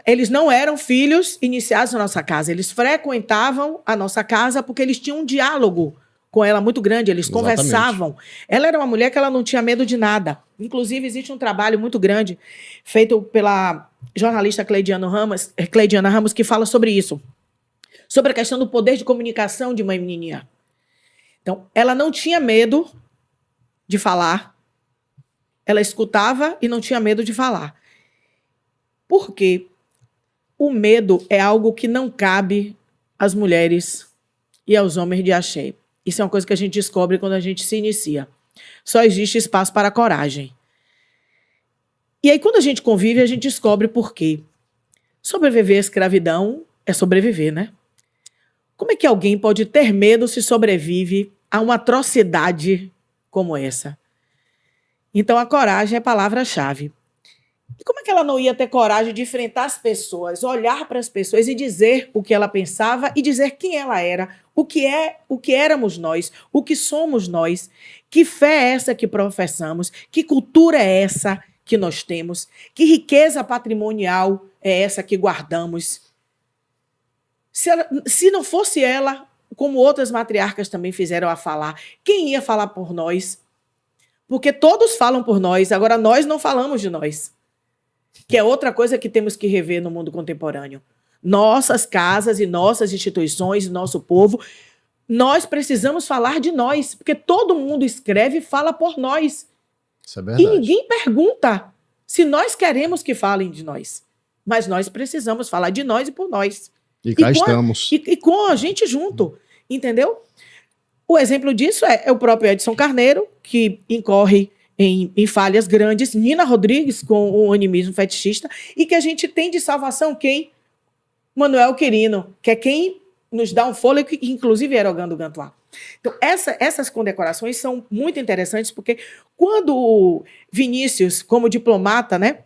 eles não eram filhos iniciados na nossa casa, eles frequentavam a nossa casa porque eles tinham um diálogo com ela muito grande, eles conversavam. Ela era uma mulher que ela não tinha medo de nada. Inclusive, existe um trabalho muito grande feito pela jornalista Cleidiana Ramos, que fala sobre isso, sobre a questão do poder de comunicação de uma menininha. Então, ela não tinha medo de falar, ela escutava e não tinha medo de falar. Porque o medo é algo que não cabe às mulheres e aos homens de axé. Isso é uma coisa que a gente descobre quando a gente se inicia. Só existe espaço para a coragem. E aí, quando a gente convive, a gente descobre por quê. Sobreviver à escravidão é sobreviver, né? Como é que alguém pode ter medo se sobrevive a uma atrocidade como essa? Então, a coragem é a palavra-chave. E como é que ela não ia ter coragem de enfrentar as pessoas, olhar para as pessoas e dizer o que ela pensava e dizer quem ela era, o que éramos nós, o que somos nós, que fé é essa que professamos, que cultura é essa que nós temos, que riqueza patrimonial é essa que guardamos. Se não fosse ela, como outras matriarcas também fizeram a falar, quem ia falar por nós? Porque todos falam por nós, agora nós não falamos de nós. Que é outra coisa que temos que rever no mundo contemporâneo. Nossas casas e nossas instituições, nosso povo, nós precisamos falar de nós, porque todo mundo escreve e fala por nós. Isso é verdade. E ninguém pergunta se nós queremos que falem de nós. Mas nós precisamos falar de nós e por nós. E cá estamos. E com a gente junto, entendeu? O exemplo disso é o próprio Edson Carneiro, que incorre em falhas grandes, Nina Rodrigues com o animismo fetichista, e que a gente tem de salvação quem? Manuel Quirino, que é quem nos dá um fôlego, que inclusive era o Gando Gantuá. Então, essas condecorações são muito interessantes, porque quando o Vinícius, como diplomata, né,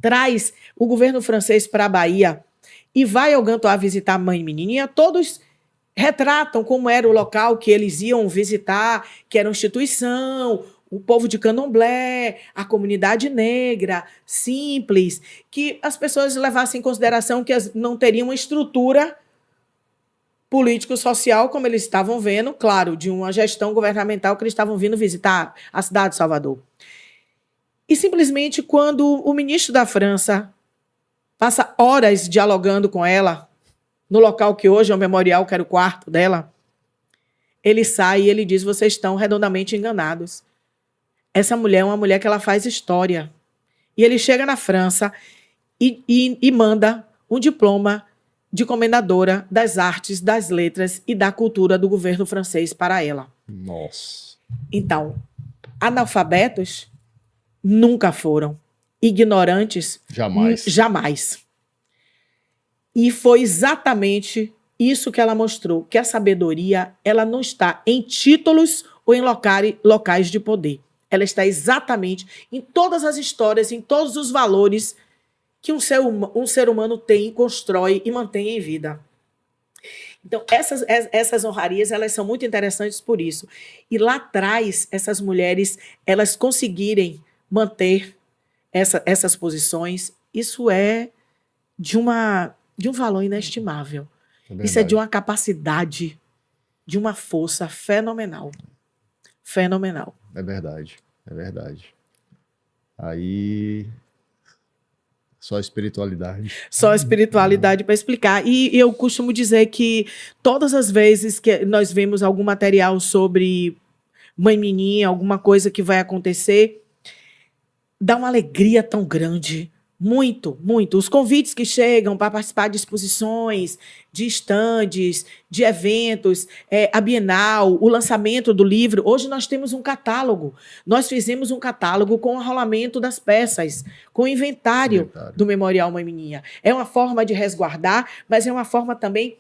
traz o governo francês para a Bahia e vai ao Gantuá visitar a mãe menininha, todos retratam como era o local que eles iam visitar, que era uma instituição, o povo de Candomblé, a comunidade negra, simples, que as pessoas levassem em consideração que não teriam uma estrutura político-social, como eles estavam vendo, claro, de uma gestão governamental que eles estavam vindo visitar a cidade de Salvador. E simplesmente quando o ministro da França passa horas dialogando com ela, no local que hoje é o memorial, que era o quarto dela, ele sai e ele diz: vocês estão redondamente enganados. Essa mulher é uma mulher que ela faz história. E ele chega na França e manda um diploma de comendadora das artes, das letras e da cultura do governo francês para ela. Nossa. Então, analfabetos nunca foram. Ignorantes, Jamais. Jamais. E foi exatamente isso que ela mostrou, que a sabedoria ela não está em títulos ou em locais de poder. Ela está exatamente em todas as histórias, em todos os valores que um ser humano tem, constrói e mantém em vida. Então, essas honrarias, elas são muito interessantes por isso. E lá atrás, essas mulheres, elas conseguirem manter essas posições, isso é de um valor inestimável. Isso é de uma capacidade, de uma força fenomenal. Fenomenal. É verdade, é verdade. Aí, só espiritualidade. Só espiritualidade para explicar. E eu costumo dizer que todas as vezes que nós vemos algum material sobre Mãe Meninha, alguma coisa que vai acontecer, dá uma alegria tão grande. Muito, muito. Os convites que chegam para participar de exposições, de estandes, de eventos, a Bienal, o lançamento do livro. Hoje nós temos um catálogo. Nós fizemos um catálogo com o rolamento das peças, com o inventário do Memorial Mãe Meninha. É uma forma de resguardar, mas é uma forma também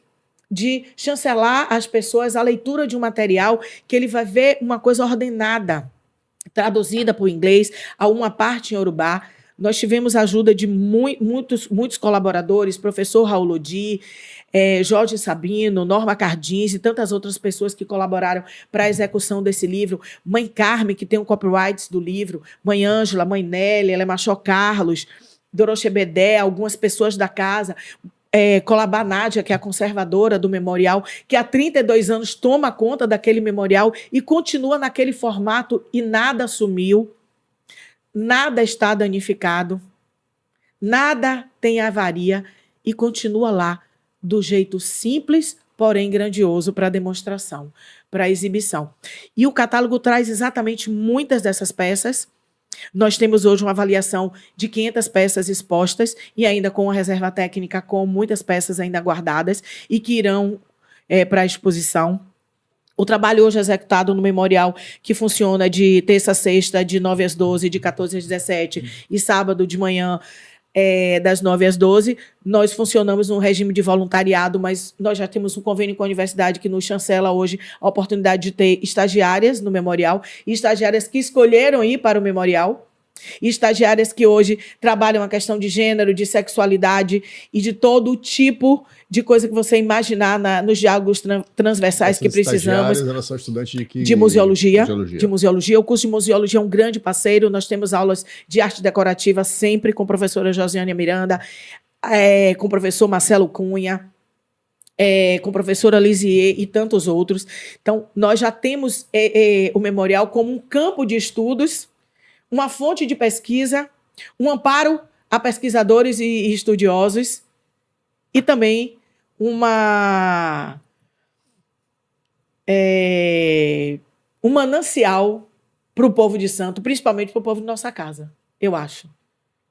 de chancelar as pessoas a leitura de um material que ele vai ver uma coisa ordenada, traduzida para o inglês, a uma parte em Yorubá. Nós tivemos a ajuda de muitos colaboradores, professor Raul Lodi, Jorge Sabino, Norma Cardins e tantas outras pessoas que colaboraram para a execução desse livro. Mãe Carmen, que tem o copyright do livro, Mãe Ângela, Mãe Nélia, Lemachó Carlos, Doroche Bedé, algumas pessoas da casa, Colabá Nádia, que é a conservadora do memorial, que há 32 anos toma conta daquele memorial e continua naquele formato e nada sumiu. Nada está danificado, nada tem avaria e continua lá do jeito simples, porém grandioso para demonstração, para exibição. E o catálogo traz exatamente muitas dessas peças. Nós temos hoje uma avaliação de 500 peças expostas e ainda com a reserva técnica com muitas peças ainda guardadas e que irão para a exposição. O trabalho hoje executado no memorial, que funciona de terça a sexta, de 9 às 12, de 14 às 17, e sábado de manhã, das 9 às 12, nós funcionamos num regime de voluntariado, mas nós já temos um convênio com a universidade que nos chancela hoje a oportunidade de ter estagiárias no memorial, e estagiárias que escolheram ir para o memorial, e estagiárias que hoje trabalham a questão de gênero, de sexualidade e de todo tipo de coisa que você imaginar nos diálogos transversais que precisamos. Elas são estudantes de que? De museologia. De museologia. O curso de museologia é um grande parceiro. Nós temos aulas de arte decorativa sempre com a professora Josiane Miranda, com o professor Marcelo Cunha, com a professora Lisier e tantos outros. Então, nós já temos o memorial como um campo de estudos, uma fonte de pesquisa, um amparo a pesquisadores e estudiosos e também um manancial para o povo de Santo, principalmente para o povo de nossa casa, eu acho.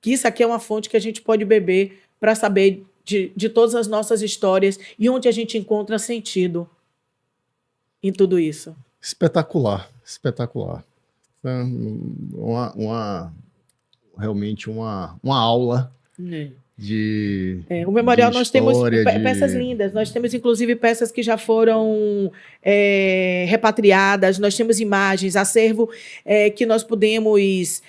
Que isso aqui é uma fonte que a gente pode beber para saber de todas as nossas histórias e onde a gente encontra sentido em tudo isso. Espetacular, espetacular. Realmente uma aula de o memorial de nós temos história, peças lindas, nós temos inclusive peças que já foram repatriadas, nós temos imagens, acervo que nós podemos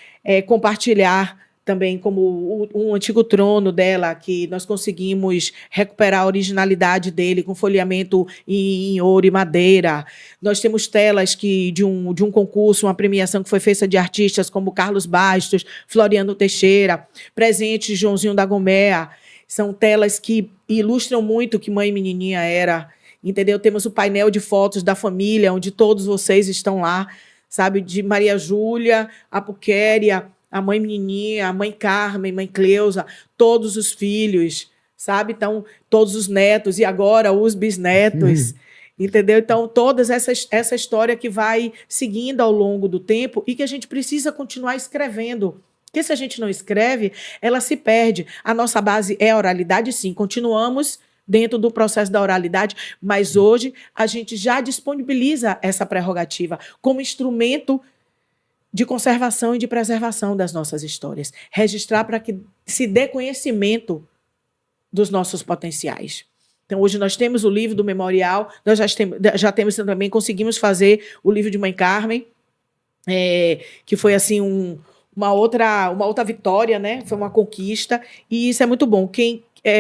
compartilhar também, como um antigo trono dela, que nós conseguimos recuperar a originalidade dele com folheamento em ouro e madeira. Nós temos telas de um concurso, uma premiação que foi feita de artistas como Carlos Bastos, Floriano Teixeira, presentes de Joãozinho da Gomea. São telas que ilustram muito o que Mãe Menininha era. entendeu? Temos o painel de fotos da família, onde todos vocês estão lá, sabe? De Maria Júlia, a Puquéria, a mãe Menininha, a mãe Carmen, mãe Cleusa, todos os filhos, sabe? Então, todos os netos e agora os bisnetos, entendeu? Então, toda essa história que vai seguindo ao longo do tempo e que a gente precisa continuar escrevendo. Porque se a gente não escreve, ela se perde. A nossa base é a oralidade, sim. Continuamos dentro do processo da oralidade, mas hoje a gente já disponibiliza essa prerrogativa como instrumento de conservação e de preservação das nossas histórias. Registrar para que se dê conhecimento dos nossos potenciais. Então, hoje nós temos o livro do memorial, nós já temos também, conseguimos fazer o livro de Mãe Carmen, que foi assim uma outra vitória, né? Foi uma conquista, e isso é muito bom.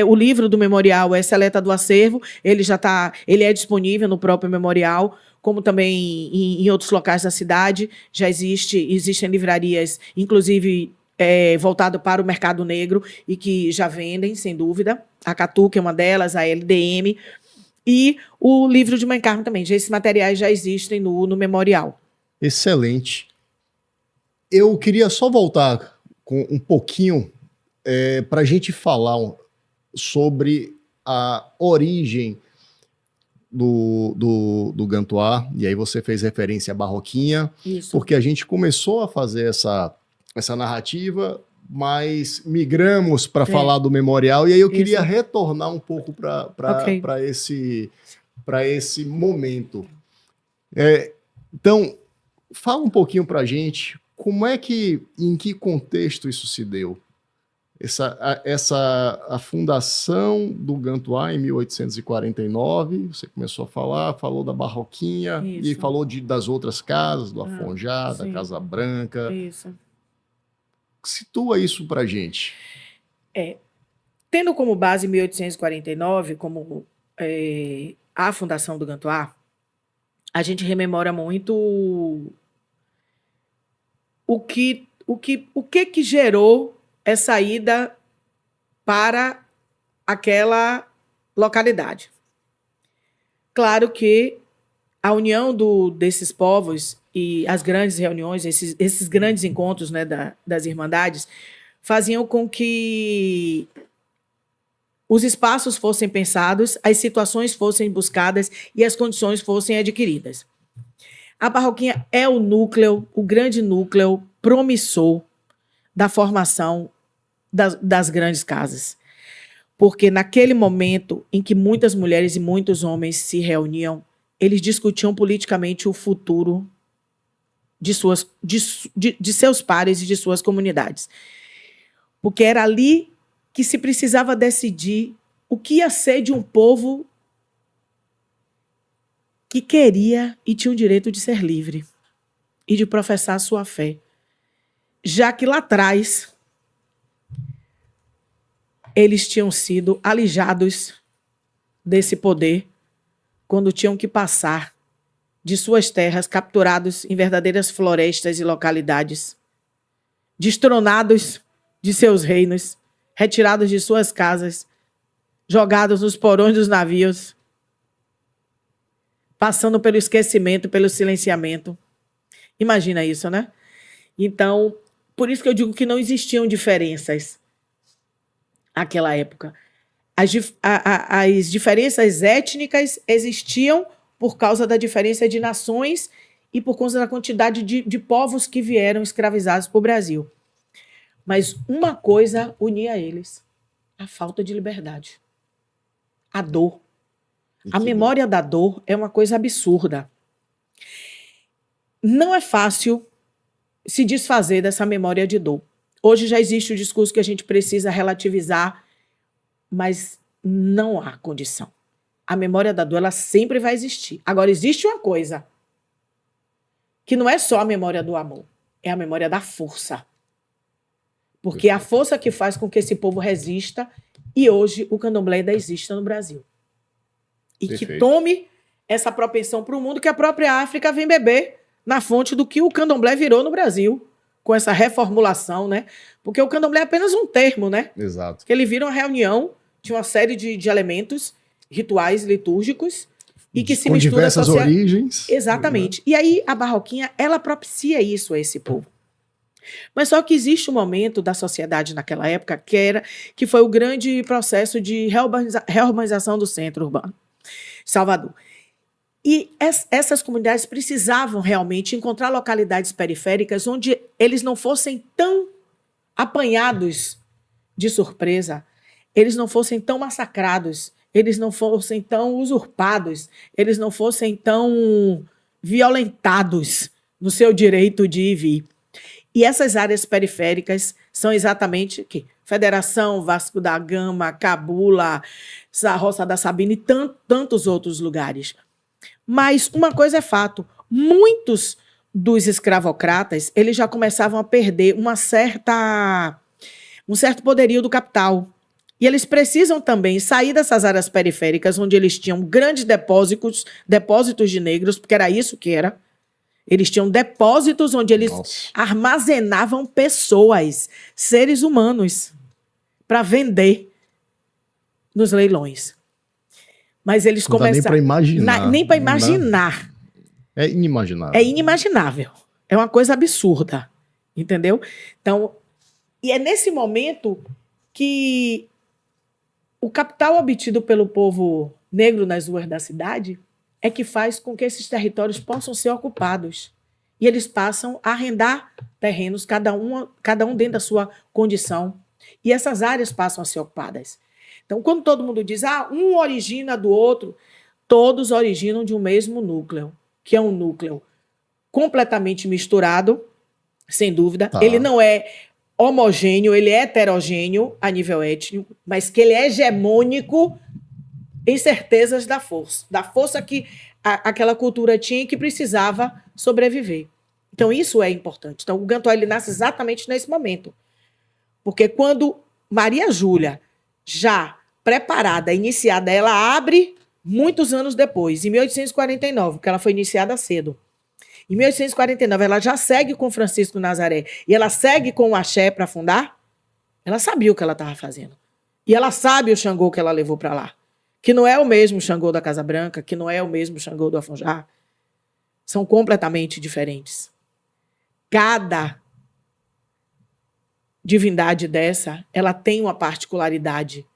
O livro do memorial é Seleta do Acervo, ele é disponível no próprio memorial, como também em outros locais da cidade, já existem livrarias, inclusive voltado para o mercado negro, e que já vendem, sem dúvida. A Catu, que é uma delas, a LDM, e o livro de Mãe Carmen também. Esses materiais já existem no memorial. Excelente. Eu queria só voltar com um pouquinho para a gente falar sobre a origem do Gantuá, e aí você fez referência à Barroquinha, Isso. Porque a gente começou a fazer essa narrativa, mas migramos para falar do memorial, e aí eu queria retornar um pouco para esse momento. Então, fala um pouquinho para a gente como é em que contexto isso se deu? A fundação do Gantuá em 1849, você começou a falou da Barroquinha, isso. E falou das outras casas, do Afonjá, da Casa Branca. Isso. Situa isso pra gente. Tendo como base 1849, como a fundação do Gantuá, a gente rememora muito o que gerou essa ida para aquela localidade. Claro que a união desses povos e as grandes reuniões, esses grandes encontros, né, das irmandades, faziam com que os espaços fossem pensados, as situações fossem buscadas e as condições fossem adquiridas. A Barroquinha é o grande núcleo promissor da formação das grandes casas. Porque naquele momento em que muitas mulheres e muitos homens se reuniam, eles discutiam politicamente o futuro de seus pares e de suas comunidades. Porque era ali que se precisava decidir o que ia ser de um povo que queria e tinha o direito de ser livre e de professar a sua fé. Já que lá atrás eles tinham sido alijados desse poder quando tinham que passar de suas terras, capturados em verdadeiras florestas e localidades, destronados de seus reinos, retirados de suas casas, jogados nos porões dos navios, passando pelo esquecimento, pelo silenciamento. Imagina isso, né? Então, por isso que eu digo que não existiam diferenças naquela época. As diferenças étnicas existiam por causa da diferença de nações e por causa da quantidade de povos que vieram escravizados para o Brasil. Mas uma coisa unia eles: a falta de liberdade, a dor. A memória da dor é uma coisa absurda. Não é fácil se desfazer dessa memória de dor. Hoje já existe o discurso que a gente precisa relativizar, mas não há condição. A memória da dor, ela sempre vai existir. Agora, existe uma coisa que não é só a memória do amor, é a memória da força. Porque é a força que faz com que esse povo resista e hoje o candomblé ainda exista no Brasil. E que tome essa propensão para o mundo que a própria África vem beber na fonte do que o candomblé virou no Brasil, com essa reformulação, né? Porque o candomblé é apenas um termo, né? Exato. Que ele vira uma reunião de uma série de elementos rituais litúrgicos e que se Com mistura diversas origens. Exatamente. E aí a Barroquinha, ela propicia isso a esse povo. Mas só que existe um momento da sociedade naquela época que foi o grande processo de reurbanização do centro urbano, Salvador. E essas comunidades precisavam realmente encontrar localidades periféricas onde eles não fossem tão apanhados de surpresa, eles não fossem tão massacrados, eles não fossem tão usurpados, eles não fossem tão violentados no seu direito de ir e vir. E essas áreas periféricas são exatamente o quê? Federação, Vasco da Gama, Cabula, Roça da Sabina e tantos outros lugares. Mas uma coisa é fato, muitos dos escravocratas eles já começavam a perder um certo poderio do capital. E eles precisam também sair dessas áreas periféricas, onde eles tinham grandes depósitos de negros, porque era isso que era. Eles tinham depósitos onde eles armazenavam pessoas, seres humanos, para vender nos leilões. Mas eles começaram... Nem para imaginar. Nem para imaginar. É inimaginável. É inimaginável. É uma coisa absurda. Entendeu? Então, e é nesse momento que o capital obtido pelo povo negro nas ruas da cidade é que faz com que esses territórios possam ser ocupados. E eles passam a arrendar terrenos, cada um dentro da sua condição. E essas áreas passam a ser ocupadas. Então, quando todo mundo diz, um origina do outro, todos originam de um mesmo núcleo, que é um núcleo completamente misturado, sem dúvida. Tá. Ele não é homogêneo, ele é heterogêneo a nível étnico, mas que ele é hegemônico em certezas da força que aquela cultura tinha e que precisava sobreviver. Então, isso é importante. Então, o Gantuá ele nasce exatamente nesse momento. Porque quando Maria Júlia, já preparada, iniciada, ela abre muitos anos depois, em 1849, porque ela foi iniciada cedo. Em 1849, ela já segue com Francisco Nazaré e ela segue com o axé para fundar. Ela sabia o que ela estava fazendo. E ela sabe o Xangô que ela levou para lá. Que não é o mesmo Xangô da Casa Branca, que não é o mesmo Xangô do Afonjá. São completamente diferentes. Cada divindade dessa, ela tem uma particularidade.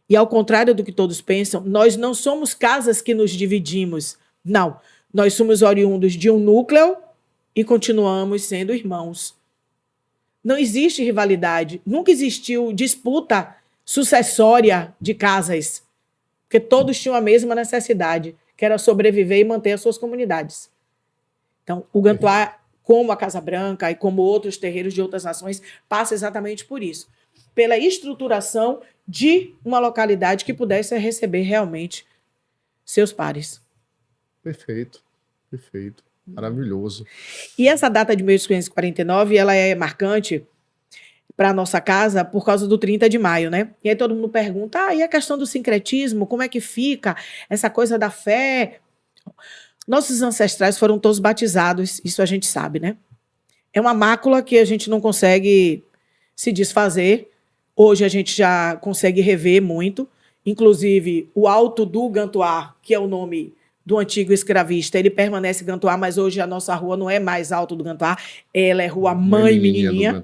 E ao contrário do que todos pensam, nós não somos casas que nos dividimos. Não. Nós somos oriundos de um núcleo e continuamos sendo irmãos. Não existe rivalidade. Nunca existiu disputa sucessória de casas. Porque todos tinham a mesma necessidade, que era sobreviver e manter as suas comunidades. Então, o Gantuá, como a Casa Branca e como outros terreiros de outras nações, passa exatamente por isso. Pela estruturação de uma localidade que pudesse receber realmente seus pares. Perfeito, perfeito. Maravilhoso. E essa data de 1849, ela é marcante para a nossa casa por causa do 30 de maio, né? E aí todo mundo pergunta, e a questão do sincretismo, como é que fica essa coisa da fé? Nossos ancestrais foram todos batizados, isso a gente sabe, né? É uma mácula que a gente não consegue se desfazer. Hoje a gente já consegue rever muito. Inclusive, o Alto do Gantuá, que é o nome do antigo escravista, ele permanece Gantuá, mas hoje a nossa rua não é mais Alto do Gantuá, ela é Rua Mãe Menininha.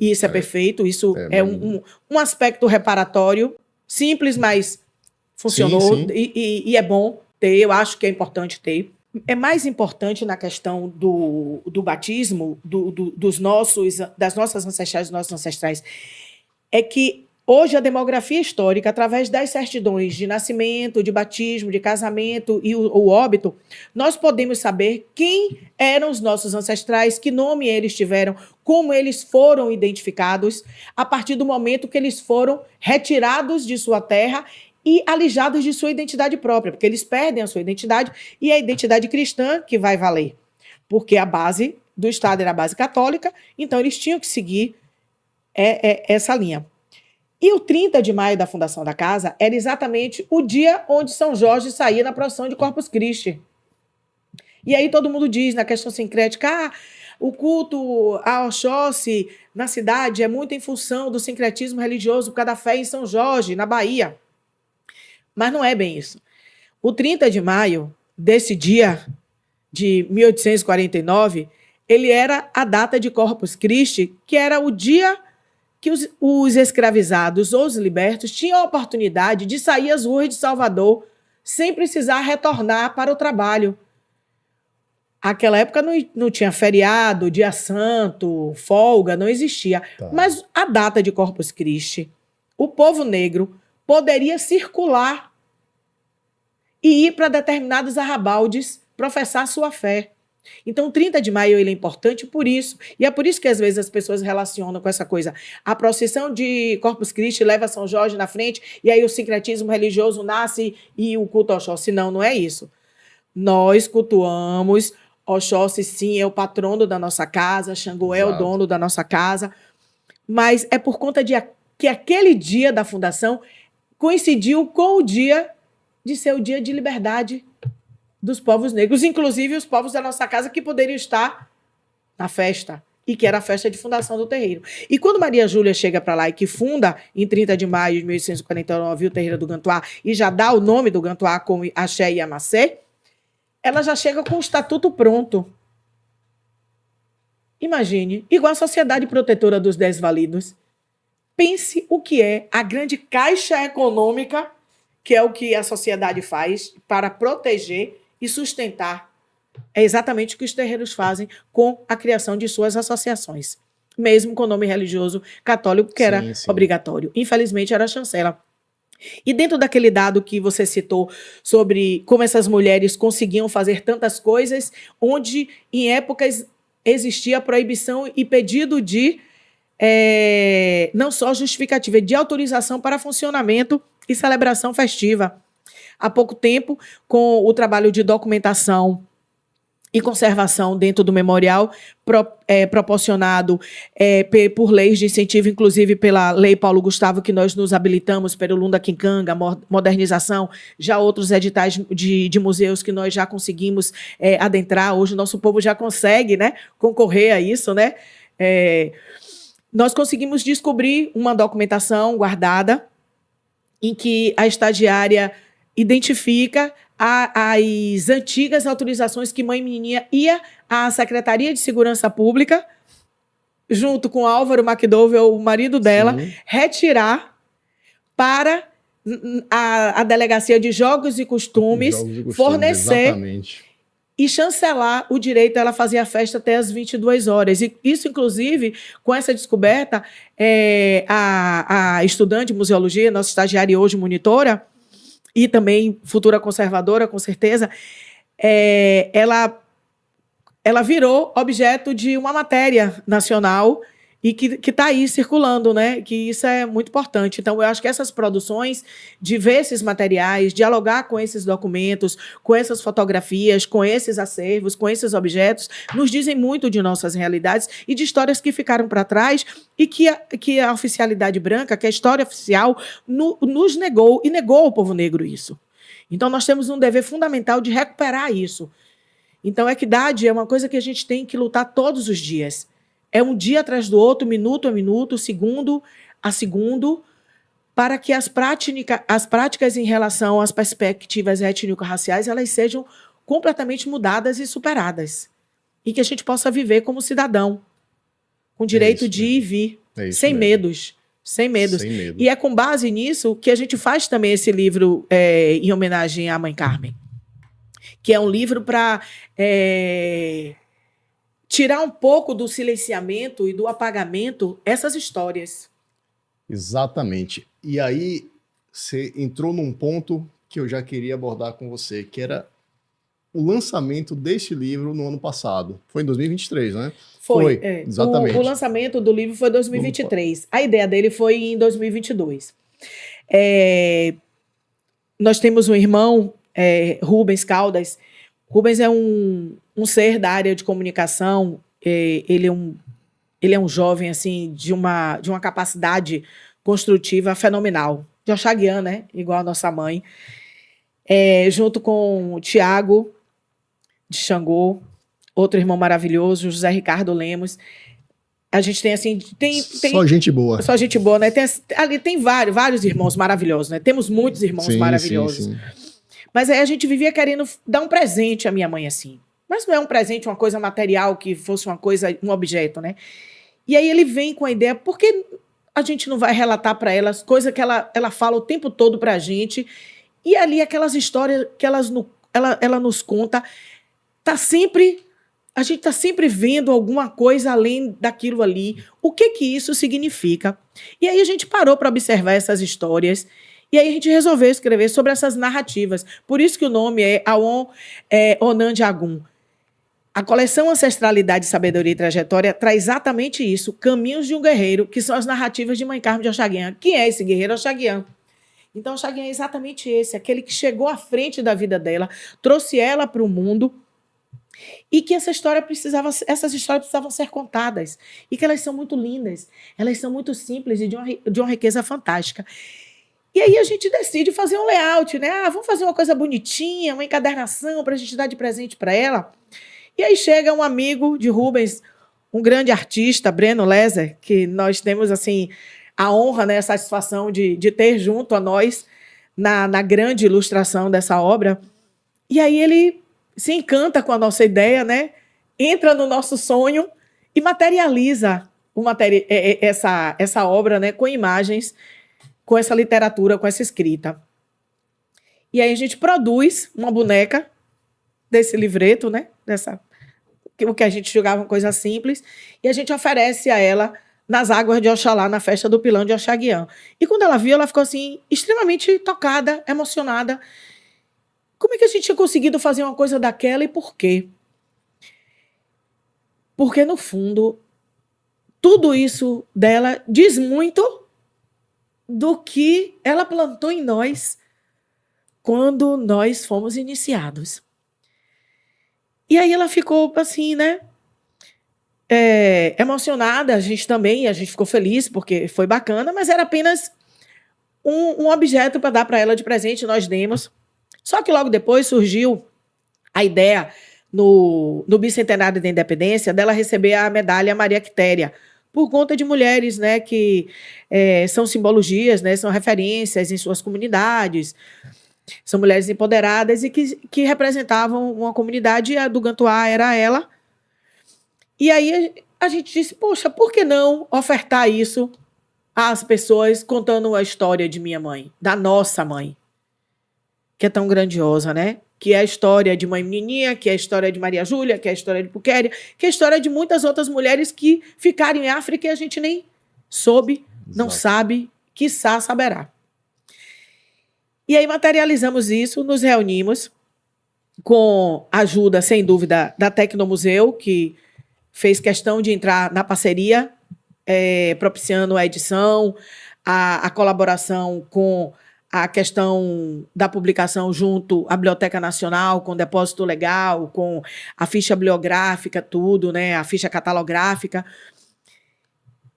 E isso é perfeito, isso é um aspecto reparatório, simples, mas funcionou. Sim. E é bom ter, eu acho que é importante ter. É mais importante na questão do batismo, das nossas ancestrais, dos nossos ancestrais, é que hoje a demografia histórica, através das certidões de nascimento, de batismo, de casamento e o óbito, nós podemos saber quem eram os nossos ancestrais, que nome eles tiveram, como eles foram identificados, a partir do momento que eles foram retirados de sua terra e alijados de sua identidade própria, porque eles perdem a sua identidade e a identidade cristã que vai valer, porque a base do Estado era a base católica, então eles tinham que seguir essa linha. E o 30 de maio da fundação da casa era exatamente o dia onde São Jorge saía na procissão de Corpus Christi. E aí todo mundo diz, na questão sincrética, o culto a Oxóssi na cidade é muito em função do sincretismo religioso por causa da fé em São Jorge, na Bahia. Mas não é bem isso. O 30 de maio desse dia de 1849, ele era a data de Corpus Christi, que era o dia que os escravizados ou os libertos tinham a oportunidade de sair às ruas de Salvador sem precisar retornar para o trabalho. Aquela época não tinha feriado, dia santo, folga, não existia. Tá. Mas a data de Corpus Christi, o povo negro poderia circular e ir para determinados arrabaldes professar sua fé. Então, 30 de maio ele é importante por isso. E é por isso que, às vezes, as pessoas relacionam com essa coisa. A procissão de Corpus Christi leva São Jorge na frente e aí o sincretismo religioso nasce e o culto ao Oxóssi. Não é isso. Nós cultuamos Oxóssi, sim, é o patrono da nossa casa, Xangô é o dono da nossa casa, mas é por conta de que aquele dia da fundação coincidiu com o dia de ser o dia de liberdade dos povos negros, inclusive os povos da nossa casa que poderiam estar na festa, e que era a festa de fundação do terreiro. E quando Maria Júlia chega para lá e que funda, em 30 de maio de 1849, o terreiro do Gantuá, e já dá o nome do Gantuá como Axé e Amacê, ela já chega com o estatuto pronto. Imagine, igual a Sociedade Protetora dos Desvalidos. Pense o que é a grande caixa econômica, que é o que a sociedade faz para proteger e sustentar. É exatamente o que os terreiros fazem com a criação de suas associações. Mesmo com o nome religioso católico, que era obrigatório. Infelizmente, era a chancela. E dentro daquele dado que você citou sobre como essas mulheres conseguiam fazer tantas coisas, onde em épocas existia proibição e pedido de não só justificativa, de autorização para funcionamento e celebração festiva. Há pouco tempo, com o trabalho de documentação e conservação dentro do memorial, proporcionado por leis de incentivo, inclusive pela Lei Paulo Gustavo, que nós nos habilitamos pelo Lunda Quincanga, modernização, já outros editais de museus que nós já conseguimos adentrar. Hoje o nosso povo já consegue, né, concorrer a isso, né? Nós conseguimos descobrir uma documentação guardada em que a estagiária identifica as antigas autorizações que Mãe Menininha ia à Secretaria de Segurança Pública, junto com Álvaro McDowell, o marido dela, retirar para a Delegacia de Jogos e Costumes, fornecer e chancelar o direito a ela fazer a festa até as 22 horas. E isso, inclusive, com essa descoberta, a estudante de museologia, nossa estagiária hoje monitora, e também futura conservadora, com certeza, ela virou objeto de uma matéria nacional e que está aí circulando, né? Que isso é muito importante. Então, eu acho que essas produções, de ver esses materiais, dialogar com esses documentos, com essas fotografias, com esses acervos, com esses objetos, nos dizem muito de nossas realidades e de histórias que ficaram para trás e que a oficialidade branca, que a história oficial, nos negou e negou ao povo negro isso. Então, nós temos um dever fundamental de recuperar isso. Então, equidade é uma coisa que a gente tem que lutar todos os dias. É um dia atrás do outro, minuto a minuto, segundo a segundo, para que as práticas em relação às perspectivas étnico-raciais elas sejam completamente mudadas e superadas. E que a gente possa viver como cidadão, com direito de ir e vir, sem medos. Sem medos. E é com base nisso que a gente faz também esse livro em homenagem à Mãe Carmen, que é um livro para tirar um pouco do silenciamento e do apagamento essas histórias. Exatamente. E aí você entrou num ponto que eu já queria abordar com você, que era o lançamento deste livro no ano passado. Foi em 2023, né? Foi. Exatamente. O lançamento do livro foi em 2023. A ideia dele foi em 2022. Nós temos um irmão, Rubens Caldas. Rubens é um ser da área de comunicação. Ele é um jovem assim de uma capacidade construtiva fenomenal. De Oxaguian, né? Igual a nossa mãe. Junto com o Tiago de Xangô, outro irmão maravilhoso, José Ricardo Lemos. A gente tem assim... Só gente boa. Só gente boa, né? Ali tem vários irmãos maravilhosos, né? Temos muitos irmãos maravilhosos. Sim. Mas aí a gente vivia querendo dar um presente à minha mãe, assim. Mas não é um presente, uma coisa material, que fosse uma coisa, um objeto, né? E aí ele vem com a ideia, por que a gente não vai relatar para ela as coisas que ela fala o tempo todo para a gente? E ali aquelas histórias que ela nos conta, a gente está sempre vendo alguma coisa além daquilo ali. O que isso significa? E aí a gente parou para observar essas histórias. E aí a gente resolveu escrever sobre essas narrativas. Por isso que o nome é Aon Onand Agum. A coleção Ancestralidade, Sabedoria e Trajetória traz exatamente isso, Caminhos de um Guerreiro, que são as narrativas de Mãe Carmo de Oxaguian. Quem é esse guerreiro? Oxaguian. Então, Oxaguian é exatamente esse, aquele que chegou à frente da vida dela, trouxe ela para o mundo e que essas histórias precisavam ser contadas e que elas são muito lindas, elas são muito simples e de uma riqueza fantástica. E aí a gente decide fazer um layout, né? Vamos fazer uma coisa bonitinha, uma encadernação para a gente dar de presente para ela. E aí chega um amigo de Rubens, um grande artista, Breno Leser, que nós temos assim a honra, né, a satisfação de ter junto a nós na grande ilustração dessa obra. E aí ele se encanta com a nossa ideia, né? Entra no nosso sonho e materializa essa obra, né, com imagens, com essa literatura, com essa escrita. E aí a gente produz uma boneca desse livreto, né? O que a gente julgava uma coisa simples, e a gente oferece a ela nas águas de Oxalá, na festa do Pilão de Oxaguian. E quando ela viu, ela ficou assim, extremamente tocada, emocionada. Como é que a gente tinha conseguido fazer uma coisa daquela e por quê? Porque, no fundo, tudo isso dela diz muito do que ela plantou em nós quando nós fomos iniciados. E aí ela ficou assim, né? Emocionada, a gente ficou feliz porque foi bacana, mas era apenas um objeto para dar para ela de presente, nós demos. Só que logo depois surgiu a ideia, no bicentenário da independência, dela receber a medalha Maria Quitéria, por conta de mulheres, né, que são simbologias, né, são referências em suas comunidades. São mulheres empoderadas e que representavam uma comunidade, e a do Gantuá era ela. E aí a gente disse, poxa, por que não ofertar isso às pessoas contando a história de minha mãe, da nossa mãe, que é tão grandiosa, né? Que é a história de Mãe Menininha, que é a história de Maria Júlia, que é a história de Puquéria, que é a história de muitas outras mulheres que ficaram em África e a gente nem soube, não sabe, quiçá saberá. E aí materializamos isso, nos reunimos com a ajuda, sem dúvida, da Tecnomuseu, que fez questão de entrar na parceria, propiciando a edição, a colaboração com a questão da publicação junto à Biblioteca Nacional, com o depósito legal, com a ficha bibliográfica, tudo, né, a ficha catalográfica.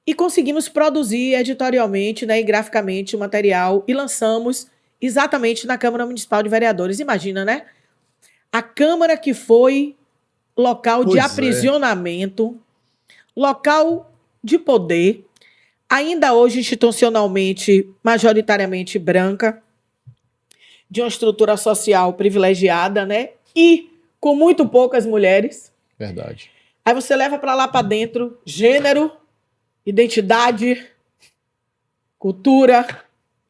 E conseguimos produzir editorialmente, né, e graficamente o material e lançamos exatamente na Câmara Municipal de Vereadores. Imagina, né? A Câmara que foi local de aprisionamento, local de poder, ainda hoje institucionalmente, majoritariamente branca, de uma estrutura social privilegiada, né? E com muito poucas mulheres. Verdade. Aí você leva para lá para dentro gênero, identidade, cultura,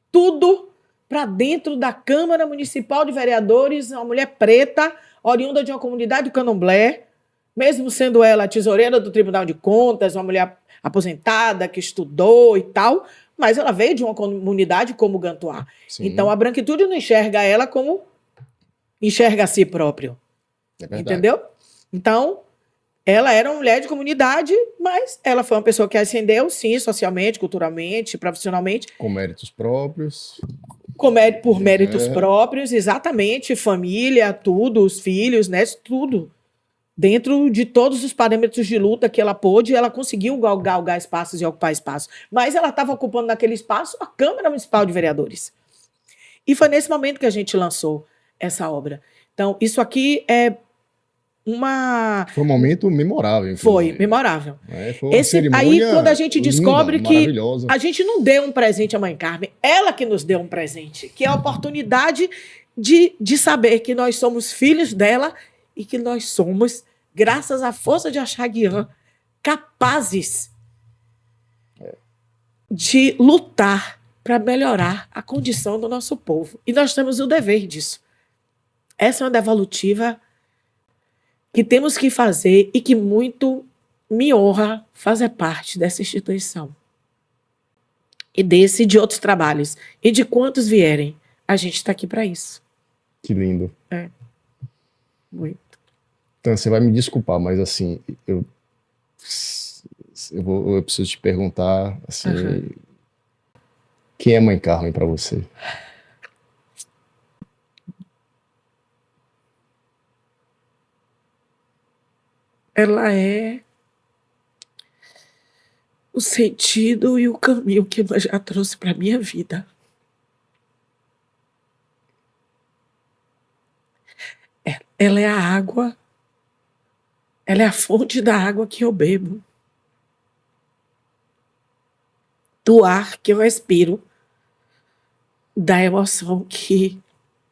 tudo para dentro da Câmara Municipal de Vereadores, uma mulher preta, oriunda de uma comunidade candomblé, mesmo sendo ela tesoureira do Tribunal de Contas, uma mulher aposentada, que estudou e tal, mas ela veio de uma comunidade como o Gantuá. Sim. Então, a branquitude não enxerga ela como enxerga a si próprio. Entendeu? Então, ela era uma mulher de comunidade, mas ela foi uma pessoa que ascendeu, sim, socialmente, culturalmente, profissionalmente. Com méritos próprios. Por méritos próprios, exatamente, família, tudo, os filhos, né, tudo. Dentro de todos os parâmetros de luta que ela pôde, ela conseguiu galgar espaços e ocupar espaços. Mas ela estava ocupando naquele espaço a Câmara Municipal de Vereadores. E foi nesse momento que a gente lançou essa obra. Então, isso aqui é Foi um momento memorável. Foi inclusive. memorável. Foi uma cerimônia aí, quando a gente descobre linda, que maravilhosa. a gente não deu um presente à Mãe Carmen, ela que nos deu um presente, que é a oportunidade de saber que nós somos filhos dela e que nós somos, graças à força de Axaguian, capazes de lutar para melhorar a condição do nosso povo. E nós temos o dever disso. Essa é uma devolutiva que temos que fazer e que muito me honra fazer parte dessa instituição. E desse e de outros trabalhos. E de quantos vierem. A gente está aqui para isso. Que lindo. Muito. Então, você vai me desculpar, mas assim, eu preciso te perguntar, assim, quem é Mãe Carmen para você? Ela é o sentido e o caminho que ela já trouxe para a minha vida. Ela é a água, ela é a fonte da água que eu bebo, do ar que eu respiro, da emoção que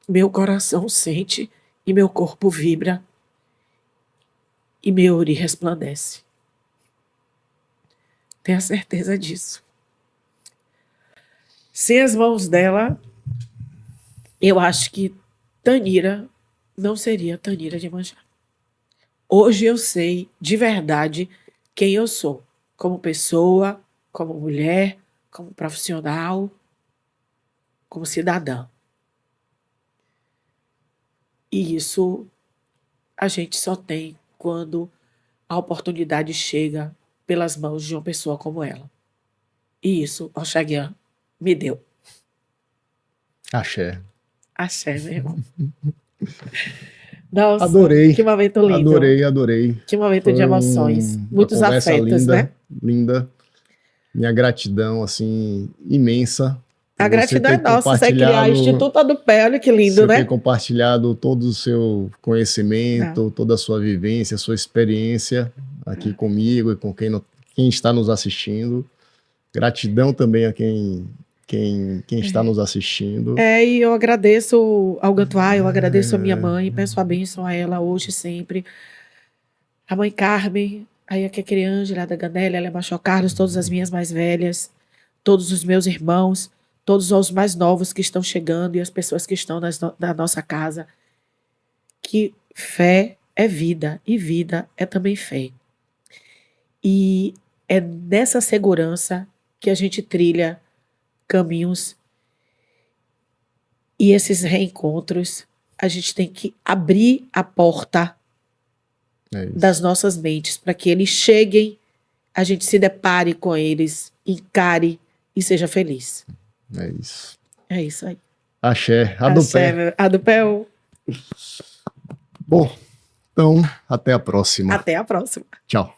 meu coração sente e meu corpo vibra e meu ori resplandece. Tenha certeza disso. Sem as mãos dela, eu acho que Tanira não seria Tanira de Iemanjá. Hoje eu sei de verdade quem eu sou, como pessoa, como mulher, como profissional, como cidadã. E isso a gente só tem quando a oportunidade chega pelas mãos de uma pessoa como ela. E isso Axaguian me deu. Axé. Axé, meu irmão. Nossa, Adorei. que momento lindo. Adorei. Que momento de emoções. Muitos afetos, linda, né? Linda. Minha gratidão, assim, imensa. A gratidão é nossa. Você criar o Instituto Adupé, olha que lindo, né? Você ter compartilhado todo o seu conhecimento, toda a sua vivência, a sua experiência aqui comigo e com quem está nos assistindo. Gratidão também a quem está nos assistindo. E eu agradeço ao Gantuá, eu agradeço a minha mãe, peço a bênção a ela hoje e sempre. A Mãe Carmen, a Iaquecre Ângela, da Ganelli, a Machó Carlos, todas as minhas mais velhas, todos os meus irmãos, todos os mais novos que estão chegando e as pessoas que estão na nossa casa. Que fé é vida e vida é também fé. E é nessa segurança que a gente trilha caminhos e esses reencontros, a gente tem que abrir a porta das nossas mentes para que eles cheguem, a gente se depare com eles, encare e seja feliz. É isso. É isso aí. Axé. Adupé. Adupé. Bom, então, até a próxima. Até a próxima. Tchau.